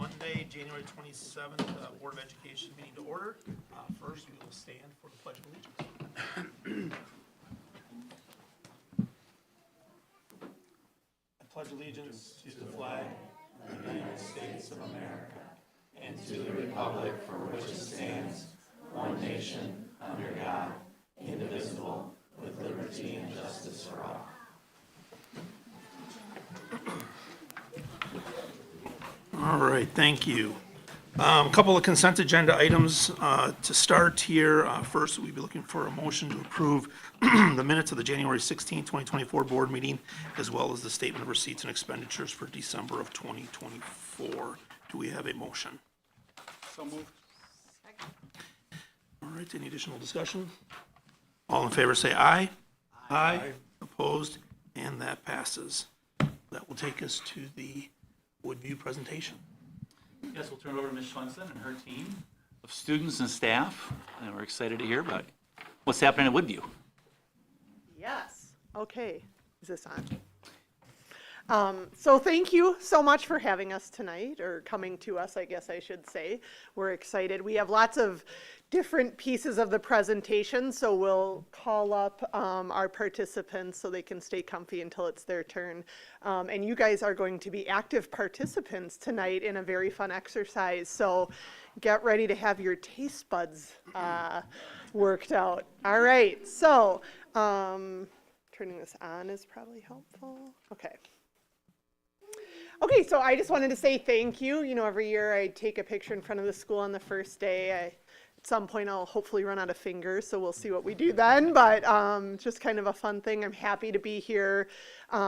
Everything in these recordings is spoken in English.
Monday, January 27th, Board of Education meeting to order. First, we will stand for the Pledge of Allegiance. I pledge allegiance to the flag of the United States of America and to the republic for which it stands, one nation, under God, indivisible, with liberty and justice for all. All right, thank you. A couple of consent agenda items to start here. First, we'll be looking for a motion to approve the minutes of the January 16, 2024 board meeting, as well as the statement of receipts and expenditures for December of 2024. Do we have a motion? So moved. All right, any additional discussion? All in favor say aye. Aye. Opposed? And that passes. That will take us to the Woodview presentation. Yes, we'll turn it over to Ms. Schwensen and her team of students and staff, and we're excited to hear about what's happening at Woodview. Yes. Okay. Is this on? So thank you so much for having us tonight, or coming to us, I guess I should say. We're excited. We have lots of different pieces of the presentation, so we'll call up our participants so they can stay comfy until it's their turn. And you guys are going to be active participants tonight in a very fun exercise, so get ready to have your taste buds worked out. All right, so turning this on is probably helpful. Okay. Okay, so I just wanted to say thank you. You know, every year I take a picture in front of the school on the first day. At some point I'll hopefully run out of fingers, so we'll see what we do then, but just kind of a fun thing. I'm happy to be here. You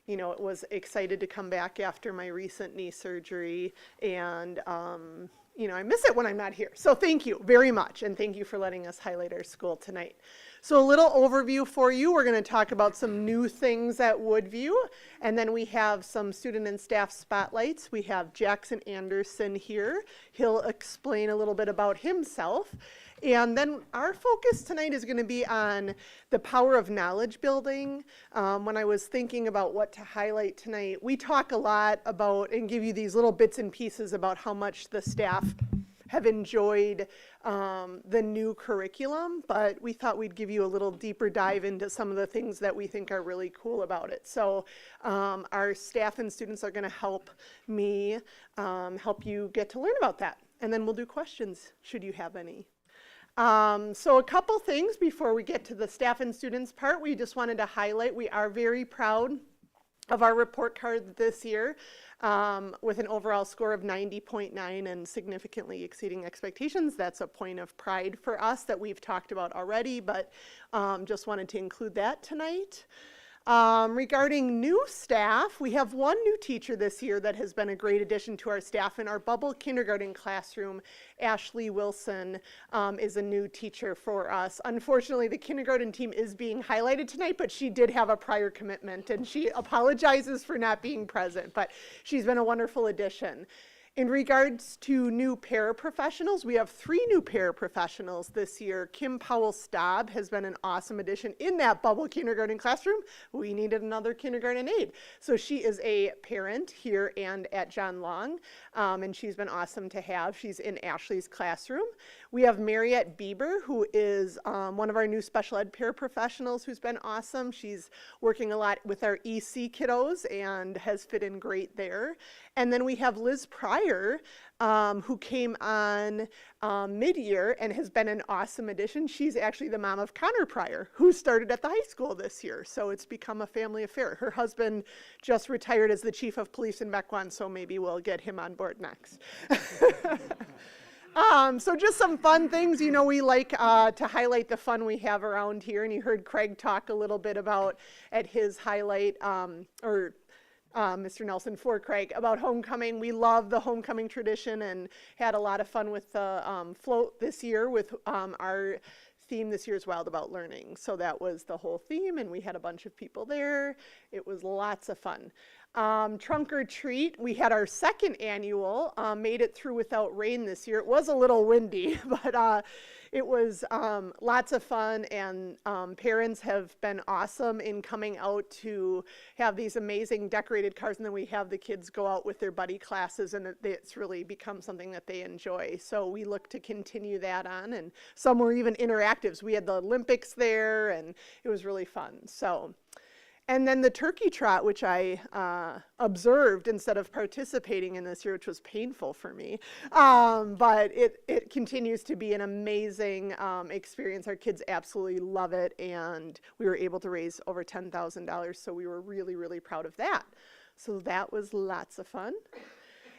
know, it was excited to come back after my recent knee surgery, and you know, I miss it when I'm not here. So thank you very much, and thank you for letting us highlight our school tonight. So a little overview for you. We're going to talk about some new things at Woodview, and then we have some student and staff spotlights. We have Jackson Anderson here. He'll explain a little bit about himself. And then our focus tonight is going to be on the power of knowledge building. When I was thinking about what to highlight tonight, we talk a lot about and give you these little bits and pieces about how much the staff have enjoyed the new curriculum, but we thought we'd give you a little deeper dive into some of the things that we think are really cool about it. So our staff and students are going to help me help you get to learn about that. And then we'll do questions, should you have any. So a couple things before we get to the staff and students part. We just wanted to highlight, we are very proud of our report card this year, with an overall score of 90.9 and significantly exceeding expectations. That's a point of pride for us that we've talked about already, but just wanted to include that tonight. Regarding new staff, we have one new teacher this year that has been a great addition to our staff in our bubble kindergarten classroom. Ashley Wilson is a new teacher for us. Unfortunately, the kindergarten team is being highlighted tonight, but she did have a prior commitment, and she apologizes for not being present, but she's been a wonderful addition. In regards to new paraprofessionals, we have 3 new paraprofessionals this year. Kim Powell-Staub has been an awesome addition in that bubble kindergarten classroom. We needed another kindergarten aide. So she is a parent here and at John Long, and she's been awesome to have. She's in Ashley's classroom. We have Mariette Bieber, who is one of our new special ed paraprofessionals who's been awesome. She's working a lot with our EC kiddos and has fit in great there. And then we have Liz Pryor, who came on mid-year and has been an awesome addition. She's actually the mom of Connor Pryor, who started at the high school this year. So it's become a family affair. Her husband just retired as the chief of police in Mequon, so maybe we'll get him on board next. So just some fun things, you know, we like to highlight the fun we have around here. And you heard Craig talk a little bit about at his highlight, Mr. Nelson for Craig, about homecoming. We love the homecoming tradition and had a lot of fun with the float this year with our theme this year is Wild About Learning. So that was the whole theme, and we had a bunch of people there. It was lots of fun. Trunk or treat, we had our second annual, made it through without rain this year. It was a little windy, but it was lots of fun, and parents have been awesome in coming out to have these amazing decorated cars, and then we have the kids go out with their buddy classes, and it's really become something that they enjoy. So we look to continue that on, and some were even interactives. We had the Olympics there, and it was really fun. So. And then the turkey trot, which I observed instead of participating in this year, which was painful for me. But it continues to be an amazing experience. Our kids absolutely love it, and we were able to raise over $10,000, so we were really, really proud of that. So that was lots of fun.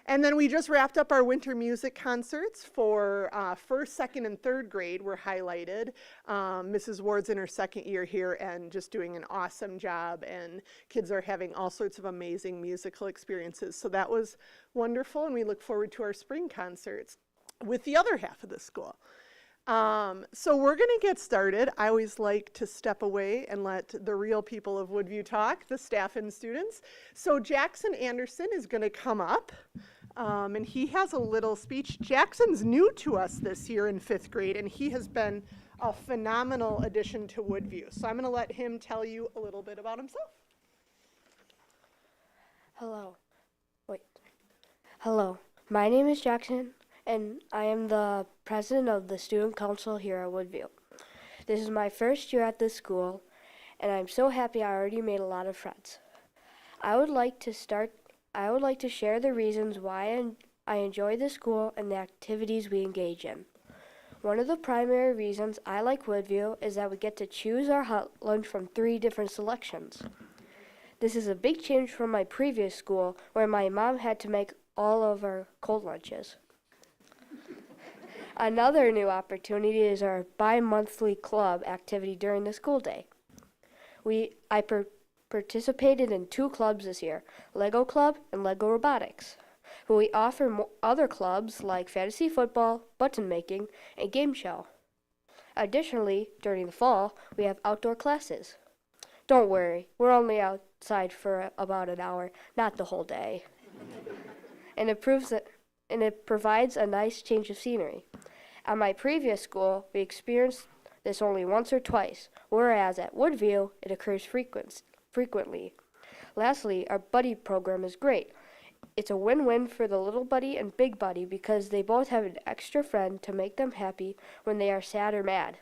And then we just wrapped up our winter music concerts for first, second, and third grade were highlighted. Mrs. Ward's in her second year here and just doing an awesome job, and kids are having all sorts of amazing musical experiences. So that was wonderful, and we look forward to our spring concerts with the other half of the school. So we're going to get started. I always like to step away and let the real people of Woodview talk, the staff and students. So Jackson Anderson is going to come up, and he has a little speech. Jackson's new to us this year in 5th grade, and he has been a phenomenal addition to Woodview. So I'm going to let him tell you a little bit about himself. Hello, my name is Jackson, and I am the president of the student council here at Woodview. This is my first year at this school, and I'm so happy I already made a lot of friends. I would like to share the reasons why I enjoy the school and the activities we engage in. One of the primary reasons I like Woodview is that we get to choose our hot lunch from 3 different selections. This is a big change from my previous school, where my mom had to make all of our cold lunches. Another new opportunity is our bi-monthly club activity during the school day. I participated in 2 clubs this year, Lego Club and Lego Robotics. But we offer other clubs like fantasy football, button making, and game show. Additionally, during the fall, we have outdoor classes. Don't worry, we're only outside for about an hour, not the whole day. And it provides a nice change of scenery. At my previous school, we experienced this only once or twice, whereas at Woodview, it occurs frequently. Lastly, our buddy program is great. It's a win-win for the little buddy and big buddy because they both have an extra friend to make them happy when they are sad or mad.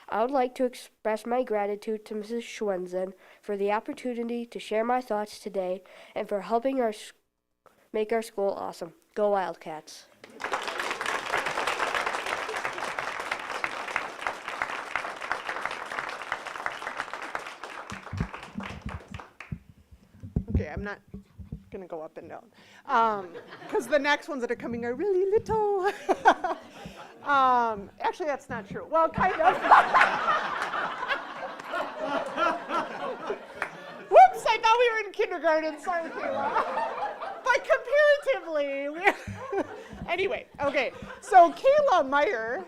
I would like to express my gratitude to Mrs. Schwensen for the opportunity to share my thoughts today and for helping make our school awesome. Go Wildcats! Okay, I'm not going to go up and down because the next ones that are coming are really little. Actually, that's not true. Well, kind of. Whoops, I thought we were in kindergarten. Sorry, Kayla. But comparatively, anyway, okay. So Kayla Meyer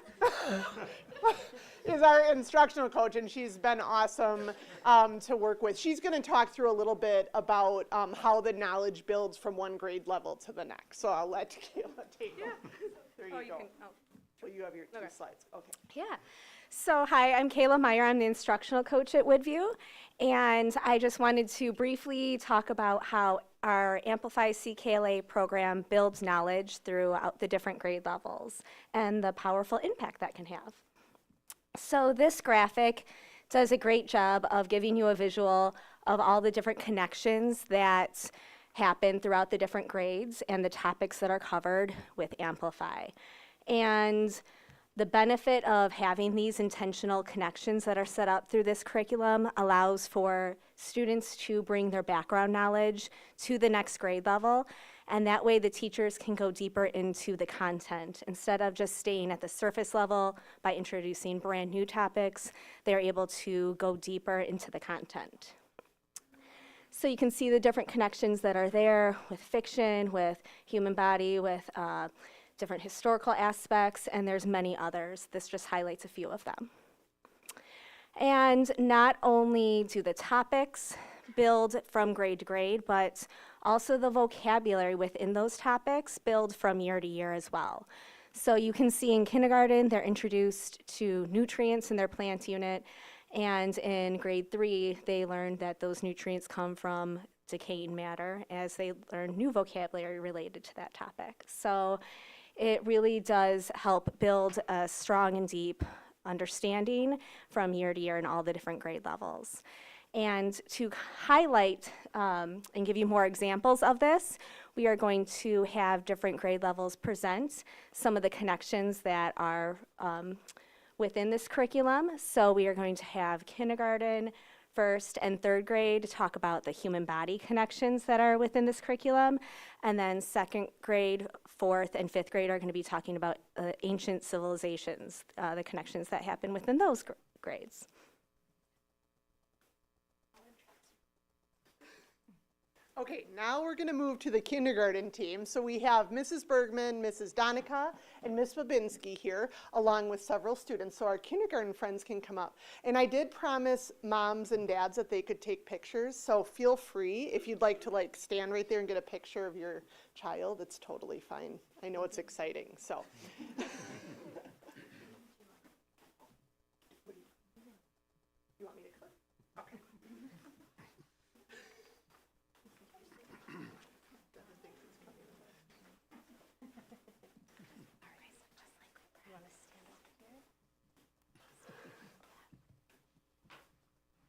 is our instructional coach, and she's been awesome to work with. She's going to talk through a little bit about how the knowledge builds from one grade level to the next. So I'll let Kayla take it. There you go. Well, you have your 2 slides. Okay. Yeah. So hi, I'm Kayla Meyer. I'm the instructional coach at Woodview, and I just wanted to briefly talk about how our Amplify CKLA program builds knowledge throughout the different grade levels and the powerful impact that can have. So this graphic does a great job of giving you a visual of all the different connections that happen throughout the different grades and the topics that are covered with Amplify. And the benefit of having these intentional connections that are set up through this curriculum allows for students to bring their background knowledge to the next grade level, and that way the teachers can go deeper into the content. Instead of just staying at the surface level by introducing brand new topics, they're able to go deeper into the content. So you can see the different connections that are there with fiction, with human body, with different historical aspects, and there's many others. This just highlights a few of them. And not only do the topics build from grade to grade, but also the vocabulary within those topics build from year to year as well. So you can see in kindergarten, they're introduced to nutrients in their plant unit, and in grade 3, they learn that those nutrients come from decaying matter as they learn new vocabulary related to that topic. So it really does help build a strong and deep understanding from year to year in all the different grade levels. And to highlight and give you more examples of this, we are going to have different grade levels present some of the connections that are within this curriculum. So we are going to have kindergarten, first and third grade talk about the human body connections that are within this curriculum. And then second grade, fourth, and fifth grade are going to be talking about ancient civilizations, the connections that happen within those grades. Okay, now we're going to move to the kindergarten team. So we have Mrs. Bergman, Mrs. Donica, and Ms. Babinski here, along with several students. So our kindergarten friends can come up. And I did promise moms and dads that they could take pictures. So feel free, if you'd like to like stand right there and get a picture of your child, it's totally fine. I know it's exciting, so. You want me to click? Okay.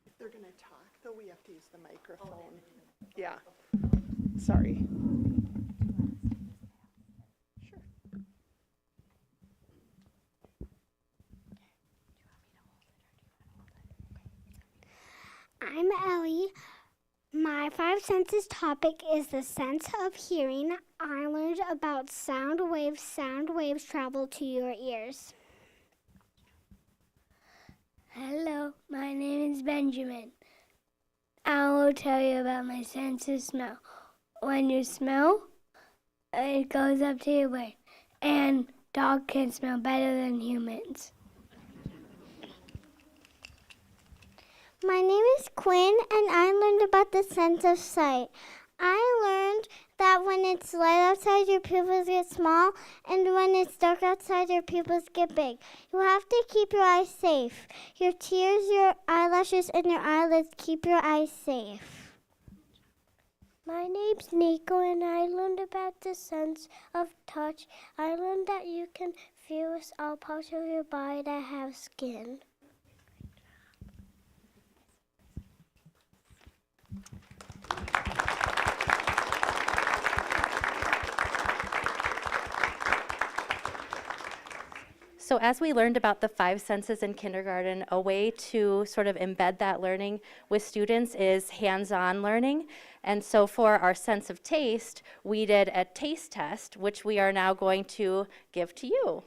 If they're going to talk, though, we have to use the microphone. Yeah. Sorry. Sure. I'm Ellie. My five senses topic is the sense of hearing. I learned about sound waves. Sound waves travel to your ears. Hello, my name is Benjamin. I will tell you about my sense of smell. When you smell, it goes up to your brain, and dogs can smell better than humans. My name is Quinn, and I learned about the sense of sight. I learned that when it's light outside, your pupils get small, and when it's dark outside, your pupils get big. You have to keep your eyes safe. Your tears, your eyelashes, and your eyelids keep your eyes safe. My name's Nico, and I learned about the sense of touch. I learned that you can feel with all parts of your body that have skin. So as we learned about the five senses in kindergarten, a way to sort of embed that learning with students is hands-on learning. And so for our sense of taste, we did a taste test, which we are now going to give to you.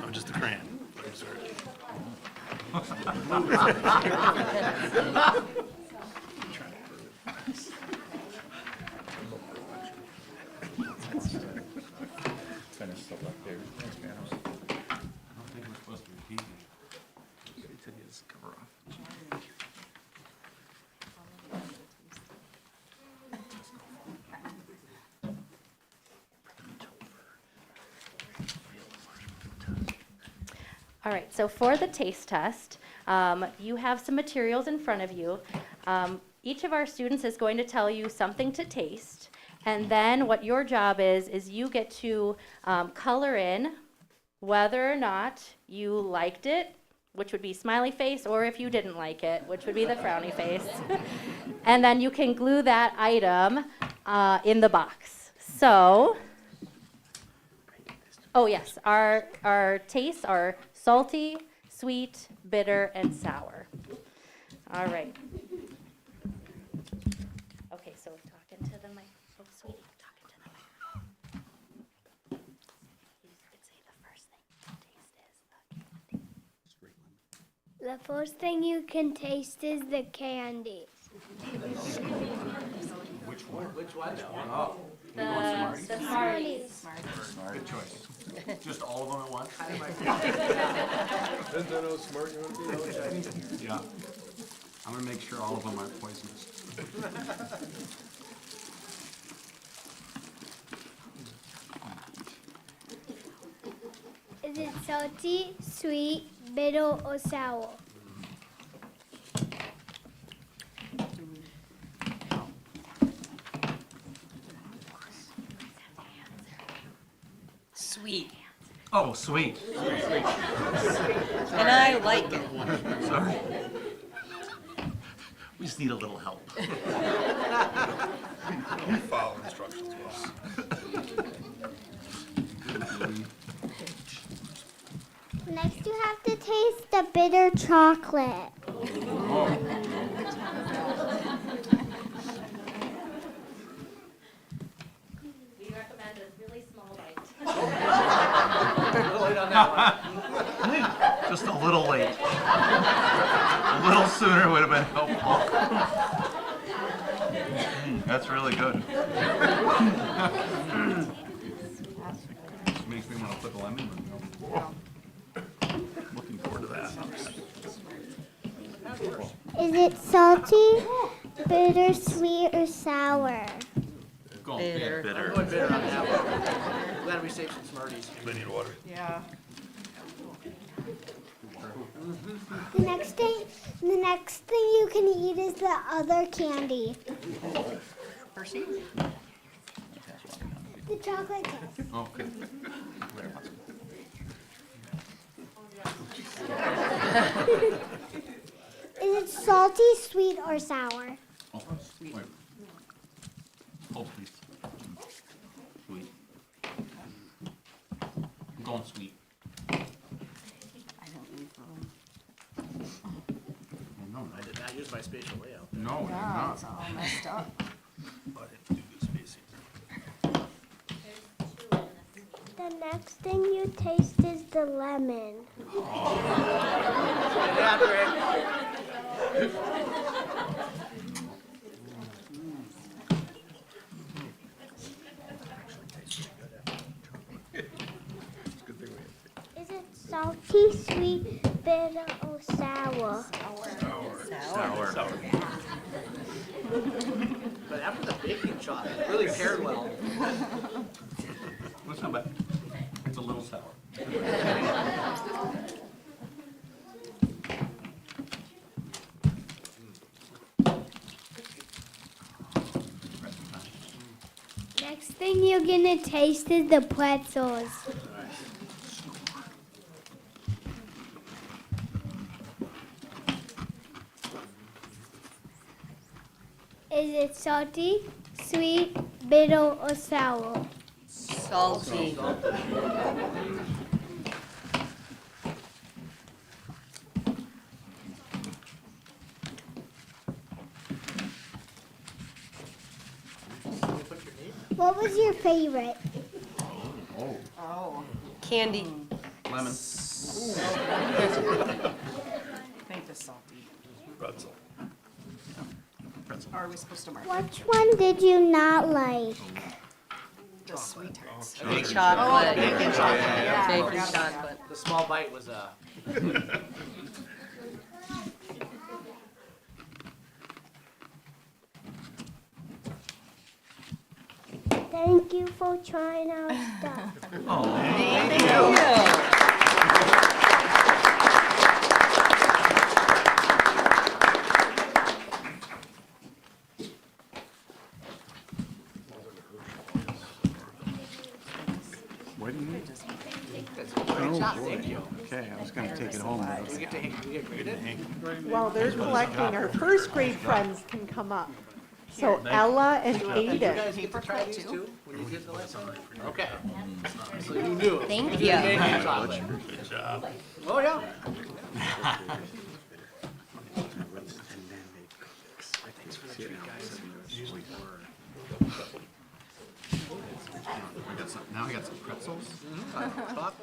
Oh, just a crayon. I'm sorry. All right, so for the taste test, you have some materials in front of you. Each of our students is going to tell you something to taste, and then what your job is you get to color in whether or not you liked it, which would be smiley face, or if you didn't like it, which would be the frowny face. And then you can glue that item in the box. So, oh yes, our tastes are salty, sweet, bitter, and sour. All right. Okay, so talking to the mic. Oh, sweetie, talking to the mic. You could say the first thing you taste is the candy. The first thing you can taste is the candy. The Smarties. Good choice. Just all of them at once? Depends on how smart you want to be. Yeah. I'm gonna make sure all of them aren't poisonous. Is it salty, sweet, bitter, or sour? Sweet. Oh, sweet. And I like it. Sorry. We just need a little help. Follow instructions well. Next, you have to taste the bitter chocolate. We recommend a really small bite. Just a little late. A little sooner would have been helpful. That's really good. Just makes me wanna put the lemon in it. Looking forward to that. Is it salty, bitter, sweet, or sour? Go on, Bitter. Bitter. Glad we saved some Smarties. They need water. Yeah. The next thing you can eat is the other candy, Hershey? the chocolate cake. Okay. Is it salty, sweet, or sour? Oh, wait. Hold please. Sweet. I'm going sweet. I don't need room. Oh, no, I did not use my spatial layout. no, you're Yeah, not. it's all messed up. The next thing you taste is the lemon. Yeah, Greg. Is it salty, sweet, bitter, or sour? Sour. But after the baking chocolate, it really paired well. That's not bad. It's a little sour. Next thing you're gonna taste is the pretzels. Is it salty, sweet, bitter, or sour? Salty. What was your favorite? Oh. Candy. Lemon. I think the salty. Pretzel. Or are we supposed to mark Which one did you not like? the sweet tarts? Bacon Chocolate. Bacon chocolate. Yeah, I Bacon forgot about chocolate. The small bite was Thank you for trying our stuff. Thank you. Why do you need great job. Thank you. Okay, I was gonna take it home, but Do we get graded? While they're collecting, our first grade friends can come up. So Ella and You Aiden. guys get to try these too when you get the last one? Okay. So you knew. Thank You you. made me chocolate. Good job. Oh, yeah. now I got some pretzels. Top.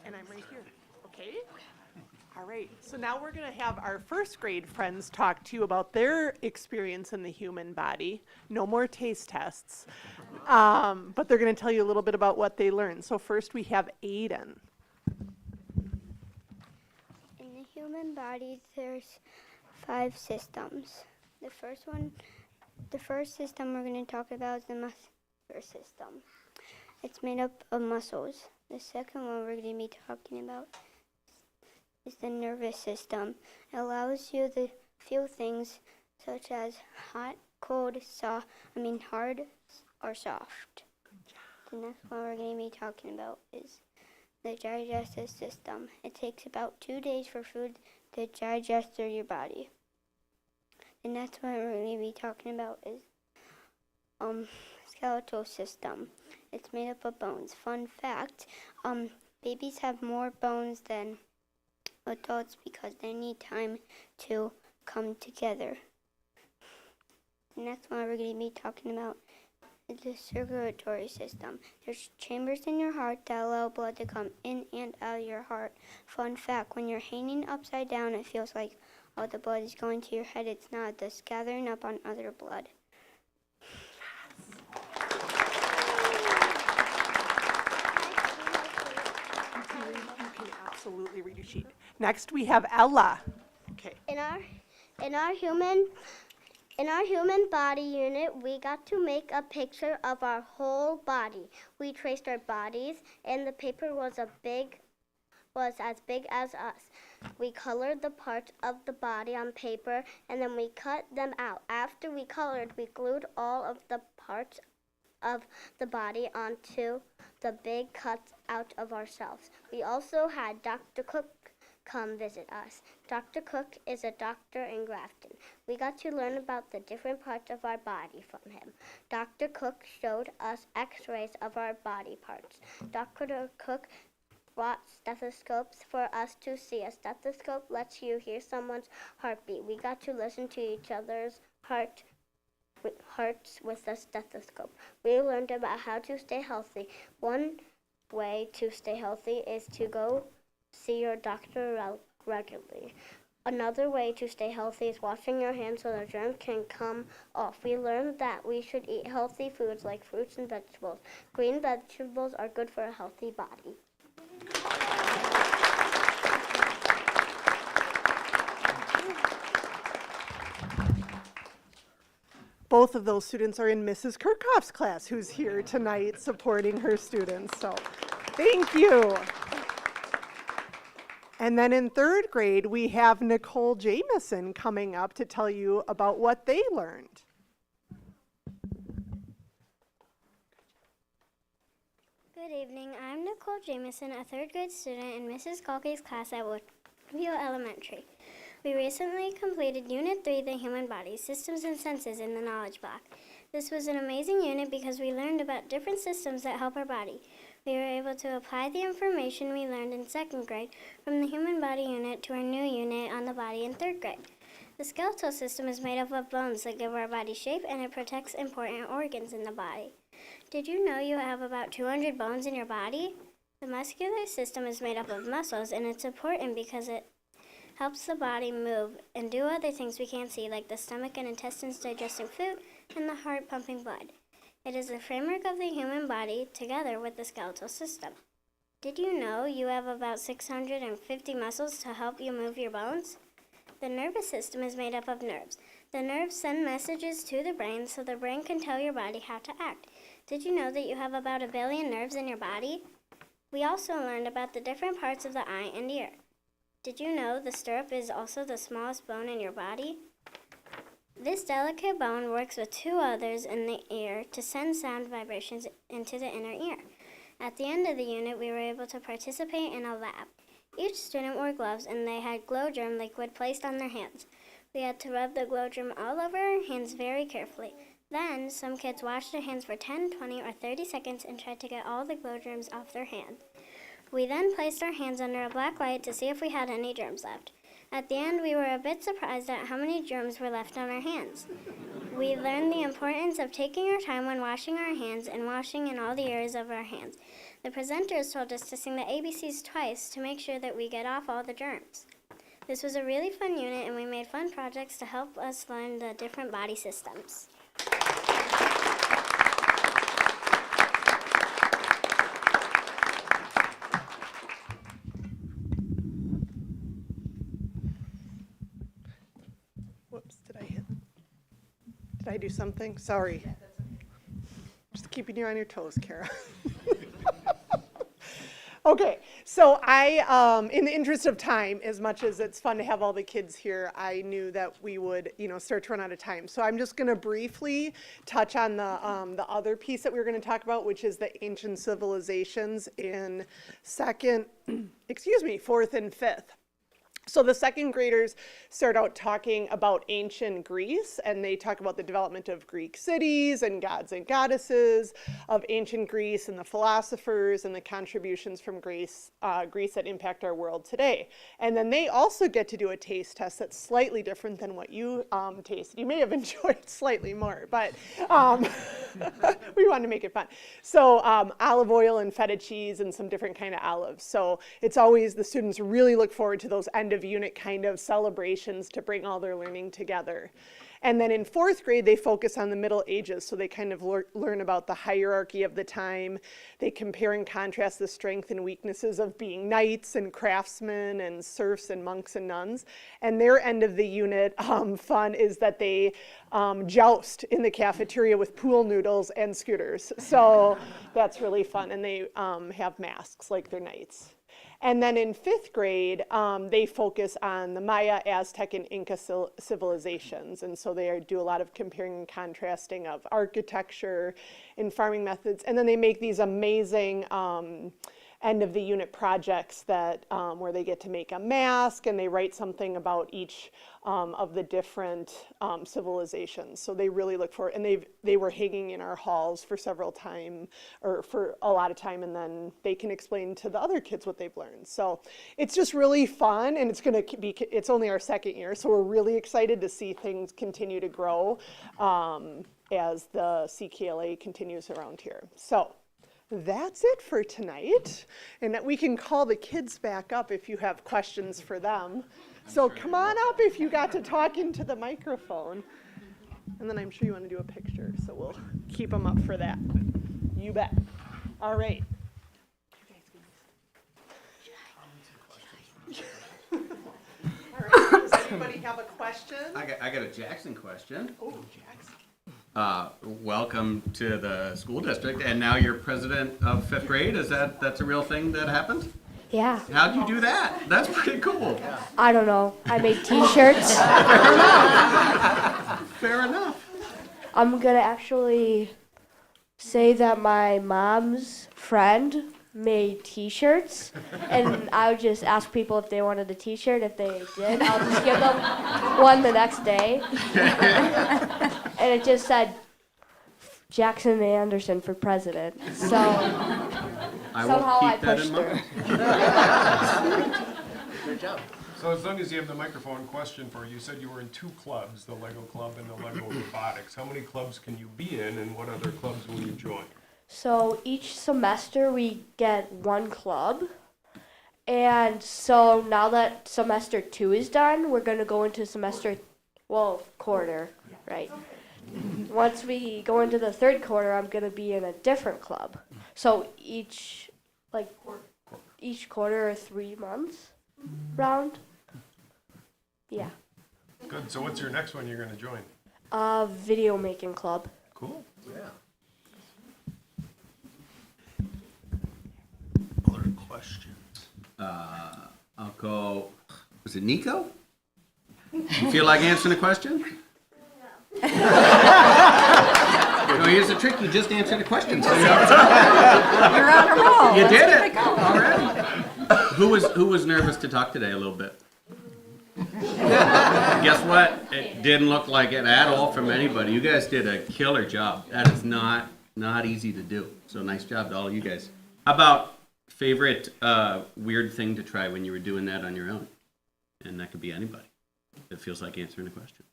And I'm right here, okay? All right, so now we're gonna have our first grade friends talk to you about their experience in the human body. No more taste tests, but they're gonna tell you a little bit about what they learned. So first we have Aiden. In the human body, there's 5 systems. The first system we're going to talk about is the muscular system. It's made up of muscles. The second one we're going to be talking about is the nervous system. It allows you to feel things such as hot, cold, hard, or soft. The next one we're going to be talking about is the digestive system. It takes about 2 days for food to digest through your body. The next one we're going to be talking about is skeletal system. It's made up of bones. Fun fact, babies have more bones than adults because they need time to come together. The next one we're going to be talking about is the circulatory system. There's chambers in your heart that allow blood to come in and out of your heart. Fun fact, when you're hanging upside down, it feels like all the blood is going to your head. It's not, just gathering up on other blood. You can absolutely read your sheet. Next we have Ella. Okay. In our human body unit, we got to make a picture of our whole body. We traced our bodies, and the paper was as big as us. We colored the parts of the body on paper, and then we cut them out. After we colored, we glued all of the parts of the body onto the big cuts out of ourselves. We also had Dr. Cook come visit us. Dr. Cook is a doctor in Grafton. We got to learn about the different parts of our body from him. Dr. Cook showed us x-rays of our body parts. Dr. Cook brought stethoscopes for us to see. A stethoscope lets you hear someone's heartbeat. We got to listen to each other's hearts with a stethoscope. We learned about how to stay healthy. One way to stay healthy is to go see your doctor regularly. Another way to stay healthy is washing your hands so the germs can come off. We learned that we should eat healthy foods like fruits and vegetables. Green vegetables are good for a healthy body. Both of those students are in Mrs. Kirchhoff's class, who's here tonight supporting her students. So thank you. And then in 3rd grade, we have Nicole Jamison coming up to tell you about what they learned. Good evening. I'm Nicole Jamison, a 3rd grade student in Mrs. Kalke's class at Woodview Elementary. We recently completed Unit 3, the Human Body, Systems and Senses in the Knowledge Block. This was an amazing unit because we learned about different systems that help our body. We were able to apply the information we learned in 2nd grade from the Human Body unit to our new unit on the body in 3rd grade. The skeletal system is made up of bones that give our body shape, and it protects important organs in the body. Did you know you have about 200 bones in your body? The muscular system is made up of muscles, and it's important because it helps the body move and do other things we can't see, like the stomach and intestines digesting food and the heart pumping blood. It is the framework of the human body together with the skeletal system. Did you know you have about 650 muscles to help you move your bones? The nervous system is made up of nerves. The nerves send messages to the brain so the brain can tell your body how to act. Did you know that you have about 1 billion nerves in your body? We also learned about the different parts of the eye and ear. Did you know the stirrup is also the smallest bone in your body? This delicate bone works with two others in the ear to send sound vibrations into the inner ear. At the end of the unit, we were able to participate in a lab. Each student wore gloves and they had glow germ liquid placed on their hands. We had to rub the glow germ all over our hands very carefully. Then, some kids washed their hands for 10, 20, or 30 seconds and tried to get all the glow germs off their hands. We then placed our hands under a black light to see if we had any germs left. At the end, we were a bit surprised at how many germs were left on our hands. We learned the importance of taking our time when washing our hands and washing in all the areas of our hands. The presenters told us to sing the ABCs twice to make sure that we get off all the germs. This was a really fun unit, and we made fun projects to help us learn the different body systems. Whoops, did I do something? Sorry. Just keeping you on your toes, Kara. Okay, so in the interest of time, as much as it's fun to have all the kids here, I knew that we would, start to run out of time. So I'm just going to briefly touch on the other piece that we were going to talk about, which is the ancient civilizations in fourth and fifth. So the second graders start out talking about ancient Greece, and they talk about the development of Greek cities and gods and goddesses of ancient Greece and the philosophers and the contributions from Greece that impact our world today. And then they also get to do a taste test that's slightly different than what you tasted. You may have enjoyed slightly more, but we wanted to make it fun. So olive oil and feta cheese and some different kind of olives. So it's always, the students really look forward to those end of unit kind of celebrations to bring all their learning together. And then in fourth grade, they focus on the Middle Ages. So they kind of learn about the hierarchy of the time. They compare and contrast the strengths and weaknesses of being knights and craftsmen and serfs and monks and nuns. And their end of the unit fun is that they joust in the cafeteria with pool noodles and scooters. So that's really fun. And they have masks like they're knights. And then in fifth grade, they focus on the Maya, Aztec, and Inca civilizations. And so they do a lot of comparing and contrasting of architecture and farming methods. And then they make these amazing end of the unit projects that where they get to make a mask and they write something about each of the different civilizations. So they really look for it, and they were hanging in our halls for for a lot of time, and then they can explain to the other kids what they've learned. So it's just really fun, and it's only our second year, so we're really excited to see things continue to grow as the CKLA continues around here. So that's it for tonight, and that we can call the kids back up if you have questions for them. So come on up if you got to talk into the microphone. And then I'm sure you want to do a picture, so we'll keep them up for that. You bet. All right. All right, does anybody have a question? I got a Jackson question. Oh, Jackson. Welcome to the school district, and now you're president of fifth grade. That's a real thing that happened? Yeah. How'd you do that? That's pretty cool. I don't know. I made t-shirts. Fair enough. I'm going to actually say that my mom's friend made t-shirts, and I would just ask people if they wanted a t-shirt. If they did, I'll just give them one the next day. And it just said Jackson Anderson for president. So somehow I pushed through. Good job. So as long as you have the microphone, question for you. You said you were in 2 clubs, the Lego Club and the Lego Robotics. How many clubs can you be in, and what other clubs will you join? So each semester we get 1 club. And so now that semester 2 is done, we're going to go into quarter, right? Once we go into the 3rd quarter, I'm going to be in a different club. So each quarter or 3 months round. Yeah. Good. So what's your next one you're going to join? Video making club. Cool. Yeah. Other questions? I'll go. Was it Nico? You feel like answering a question? No, here's the trick, you just answered the question. So You're on a roll. you Let's did keep it. going. All right. Who was nervous to talk today a little bit? Guess what? It didn't look like it at all from anybody. You guys did a killer job. That is not easy to do. So nice job to all of you guys. How about favorite weird thing to try when you were doing that on your own? And that could be anybody. It feels like answering a question.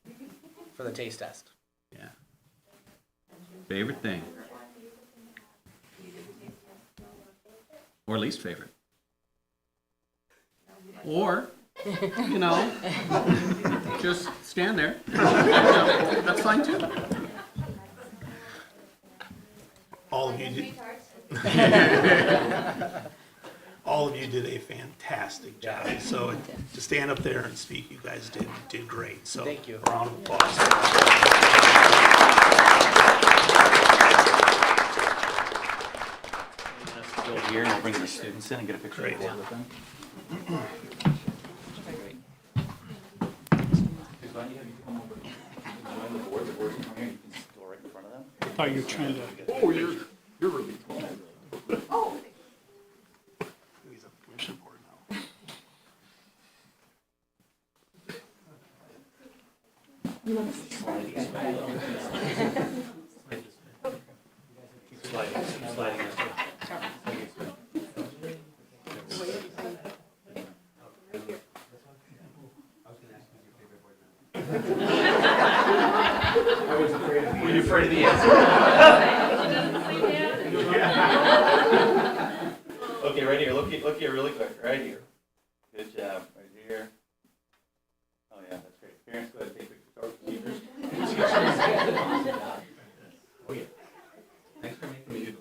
For the taste test. Yeah. Favorite thing? Or least favorite? Or, you know, just stand there. That's fine too. All of you did. All of you did a fantastic job. So to stand up there and speak, you guys did great. So Thank you. A round of applause. Let's go here and we'll bring the students in and get a picture Great. with them. Great. Why don't you have you come over? Join the board. The board can come here. You can go right in front of them. I thought you were trying to. Oh, you're really tall. He's a commission board now. Sliding this way. Were you afraid of the answer? Okay, right here. Look here really quick. Right here. Good job. Right here. Oh yeah, that's great. Parents, go ahead and take pictures. Oh yeah. Thanks for making me do the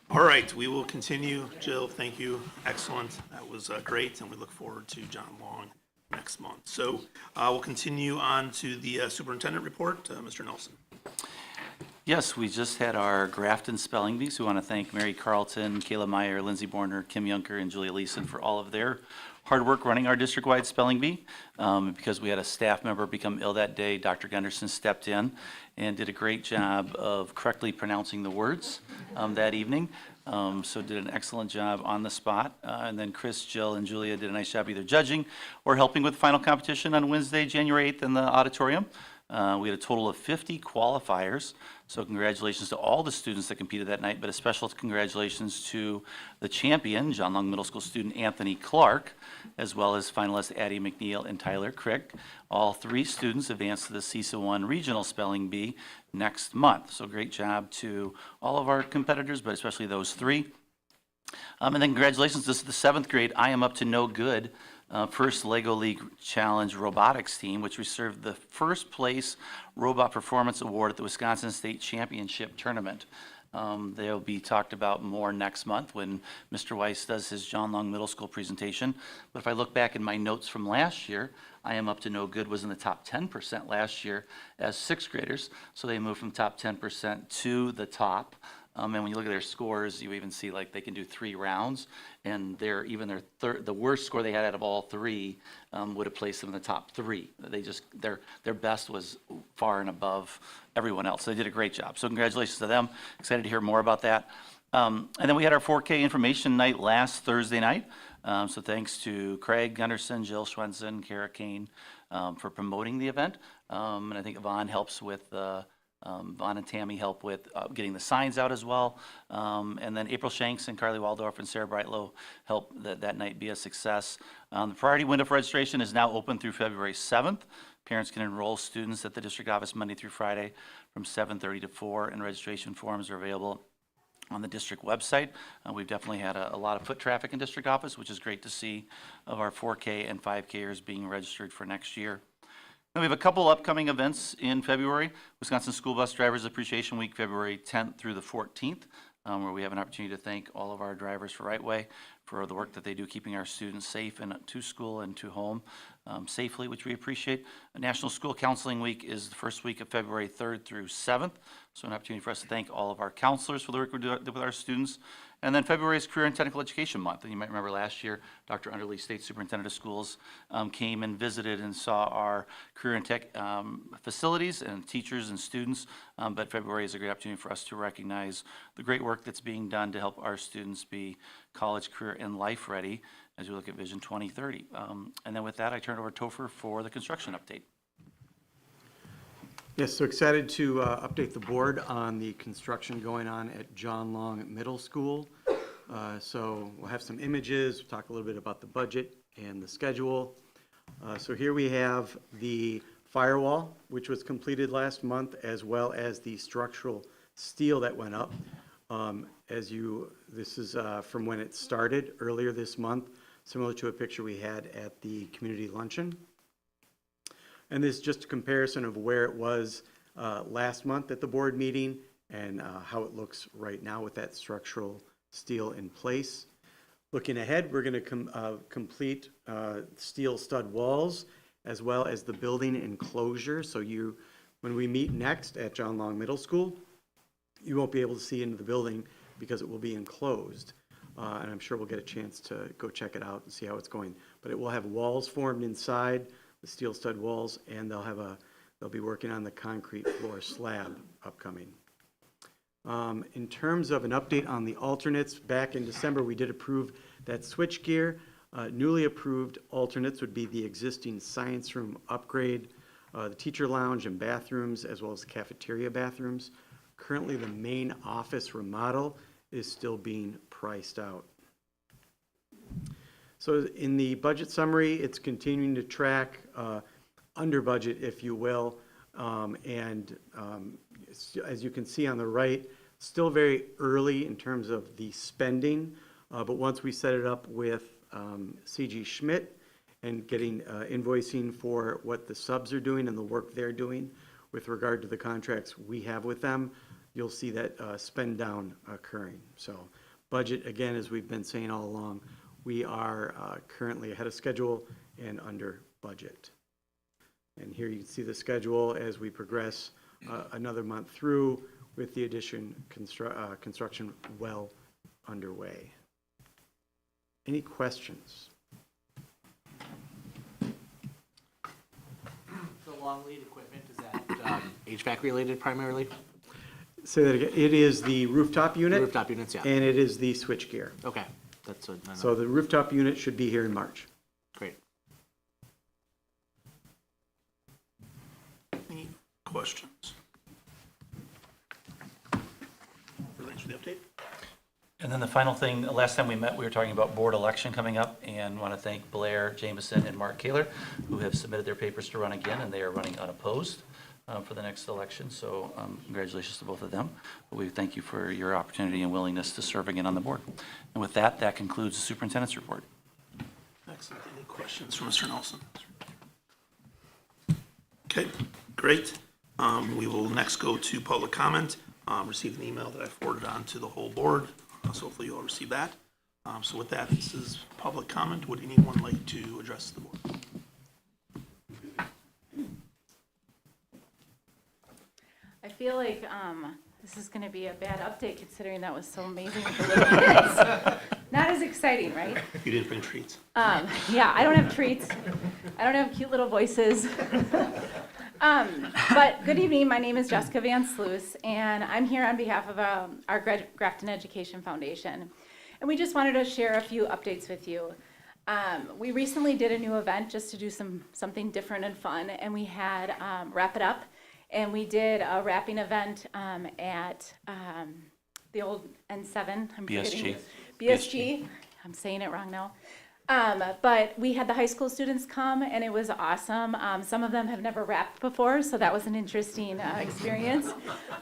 All right, we will continue. Jill, thank you. Excellent. That was great, and we look forward to John Long next month. So we'll continue on to the superintendent report. Mr. Nelson. Yes, we just had our Grafton Spelling Bees. We want to thank Mary Carlton, Kayla Meyer, Lindsay Borner, Kim Yunker, and Julia Leeson for all of their hard work running our district-wide spelling bee. Because we had a staff member become ill that day, Dr. Gunderson stepped in and did a great job of correctly pronouncing the words that evening. So did an excellent job on the spot. And then Chris, Jill, and Julia did a nice job either judging or helping with the final competition on Wednesday, January 8th in the auditorium. We had a total of 50 qualifiers, so congratulations to all the students that competed that night, but a special congratulations to the champion, John Long Middle School student Anthony Clark, as well as finalists Addie McNeil and Tyler Crick. All 3 students advanced to the CISA 1 Regional Spelling Bee next month. So great job to all of our competitors, but especially those 3. And then congratulations to the 7th grade I Am Up to No Good first LEGO League Challenge robotics team, which received the first place Robot Performance Award at the Wisconsin State Championship Tournament. They'll be talked about more next month when Mr. Weiss does his John Long Middle School presentation. But if I look back in my notes from last year, I Am Up to No Good was in the top 10% last year as 6th graders. So they moved from top 10% to the top. And when you look at their scores, you even see like they can do 3 rounds, and the worst score they had out of all 3 would have placed them in the top 3. They just their best was far and above everyone else. They did a great job. So congratulations to them. Excited to hear more about that. And then we had our 4K information night last Thursday night. So thanks to Craig Gunderson, Jill Schwensen, Kara Kane for promoting the event. And I think Yvonne helps with Vaughn and Tammy help with getting the signs out as well. And then April Shanks and Carly Waldorf and Sarah Brightlow help that night be a success. The priority window for registration is now open through February 7th. Parents can enroll students at the district office Monday through Friday from 7:30 to 4, and registration forms are available on the district website. We've definitely had a lot of foot traffic in district office, which is great to see, of our 4K and 5Kers being registered for next year. Now, we have a couple upcoming events in February. Wisconsin School Bus Drivers Appreciation Week, February 10th through the 14th, where we have an opportunity to thank all of our drivers for Right Way for the work that they do keeping our students safe and to school and to home safely, which we appreciate. National School Counseling Week is the first week of February 3rd through 7th, so an opportunity for us to thank all of our counselors for the work we do with our students. And then February is Career and Technical Education Month. And you might remember last year, Dr. Underly, State Superintendent of Schools, came and visited and saw our career and tech facilities and teachers and students. But February is a great opportunity for us to recognize the great work that's being done to help our students be college, career, and life ready as we look at Vision 2030. And then with that, I turn it over to Topher for the construction update. Yes, so excited to update the board on the construction going on at John Long Middle School. So we'll have some images, we'll talk a little bit about the budget and the schedule. So here we have the firewall, which was completed last month, as well as the structural steel that went up. This is from when it started earlier this month, similar to a picture we had at the community luncheon. And this is just a comparison of where it was last month at the board meeting and how it looks right now with that structural steel in place. Looking ahead, we're going to complete steel stud walls as well as the building enclosure. So when we meet next at John Long Middle School, you won't be able to see into the building because it will be enclosed. And I'm sure we'll get a chance to go check it out and see how it's going. But it will have walls formed inside, the steel stud walls, and they'll be working on the concrete floor slab upcoming. In terms of an update on the alternates, back in December we did approve that switch gear. Newly approved alternates would be the existing science room upgrade, the teacher lounge and bathrooms, as well as the cafeteria bathrooms. Currently the main office remodel is still being priced out. So in the budget summary, it's continuing to track under budget, if you will. As you can see on the right, still very early in terms of the spending. But once we set it up with C.G. Schmidt and getting invoicing for what the subs are doing and the work they're doing with regard to the contracts we have with them, you'll see that spend down occurring. So budget, again, as we've been saying all along, we are currently ahead of schedule and under budget. And here you can see the schedule as we progress another month through. with the addition construction well underway. Any questions? The long lead equipment, is that HVAC related primarily? Say that again. It is the rooftop unit. Rooftop units, yeah. And it is the switchgear. Okay, that's what I know. So the rooftop unit should be here in March. Great. Any questions? Thanks for the update. And then the final thing, last time we met, we were talking about board election coming up, and want to thank Blair Jameson and Mark Kaler, who have submitted their papers to run again, and they are running unopposed for the next election. So congratulations to both of them. We thank you for your opportunity and willingness to serve again on the board. And with that, that concludes the superintendent's report. Excellent. Any questions for Mr. Nelson? Okay, great. We will next go to public comment. Received an email that I forwarded on to the whole board, so hopefully you all receive that. So with that, this is public comment. Would anyone like to address the board? I feel like this is going to be a bad update considering that was so amazing with the little kids. Not as exciting, right? You didn't bring treats. Yeah, I don't have treats. I don't have cute little voices. But good evening, my name is Jessica Van Sluis, and I'm here on behalf of our Grafton Education Foundation. And we just wanted to share a few updates with you. We recently did a new event just to do something different and fun, and we had Wrap It Up, and we did a wrapping event at the old N7. I'm BSG. BSG. I'm saying it wrong now. But we had the high school students come, and it was awesome. Some of them have never rapped before, so that was an interesting experience.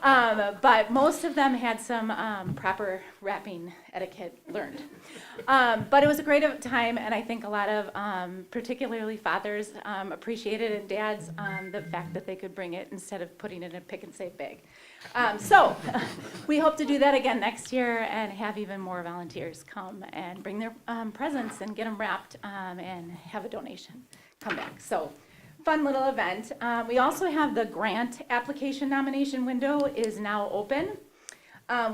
But most of them had some proper rapping etiquette learned. But it was a great time, and I think a lot of, particularly fathers, appreciated, and dads, the fact that they could bring it instead of putting it in a pick and save bag. So we hope to do that again next year and have even more volunteers come and bring their presents and get them wrapped and have a donation come back. So fun little event. We also have the grant application nomination window is now open.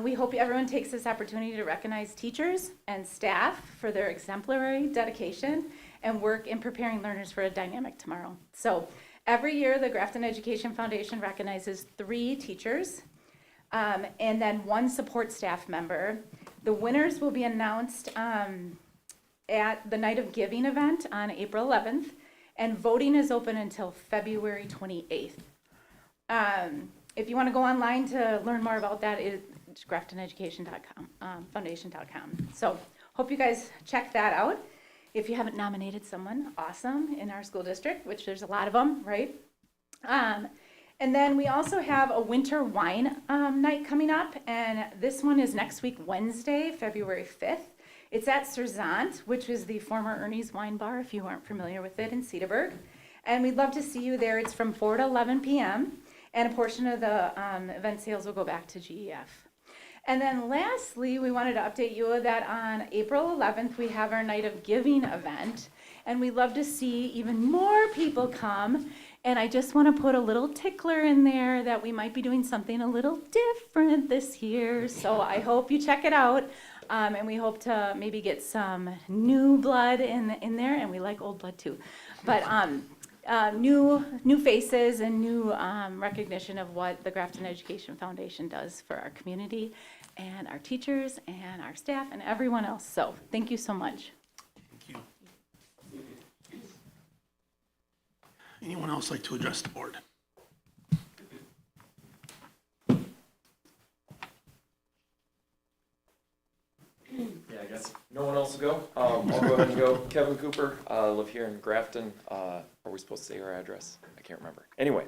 We hope everyone takes this opportunity to recognize teachers and staff for their exemplary dedication and work in preparing learners for a dynamic tomorrow. So every year, the Grafton Education Foundation recognizes 3 teachers and then 1 support staff member. The winners will be announced at the Night of Giving event on April 11th, and voting is open until February 28th. If you want to go online to learn more about that, it's graftoneducation.com, foundation.com. So hope you guys check that out. If you haven't nominated someone awesome in our school district, which there's a lot of them, right? And then we also have a winter wine night coming up, and this one is next week, Wednesday, February 5th. It's at Serzant, which is the former Ernie's Wine Bar, if you aren't familiar with it, in Cedarburg. And we'd love to see you there. It's from 4 to 11 p.m., and a portion of the event sales will go back to GEF. And then lastly, we wanted to update you that on April 11th, we have our Night of Giving event, and we'd love to see even more people come. And I just want to put a little tickler in there that we might be doing something a little different this year. So I hope you check it out, and we hope to maybe get some new blood in there, and we like old blood too. But new faces and new recognition of what the Grafton Education Foundation does for our community and our teachers and our staff and everyone else. So thank you so much. Thank you. Anyone else like to address the board? Yeah, I guess no one else will go. I'll go ahead and go. Kevin Cooper, live here in Grafton. Are we supposed to say our address? I can't remember. Anyway,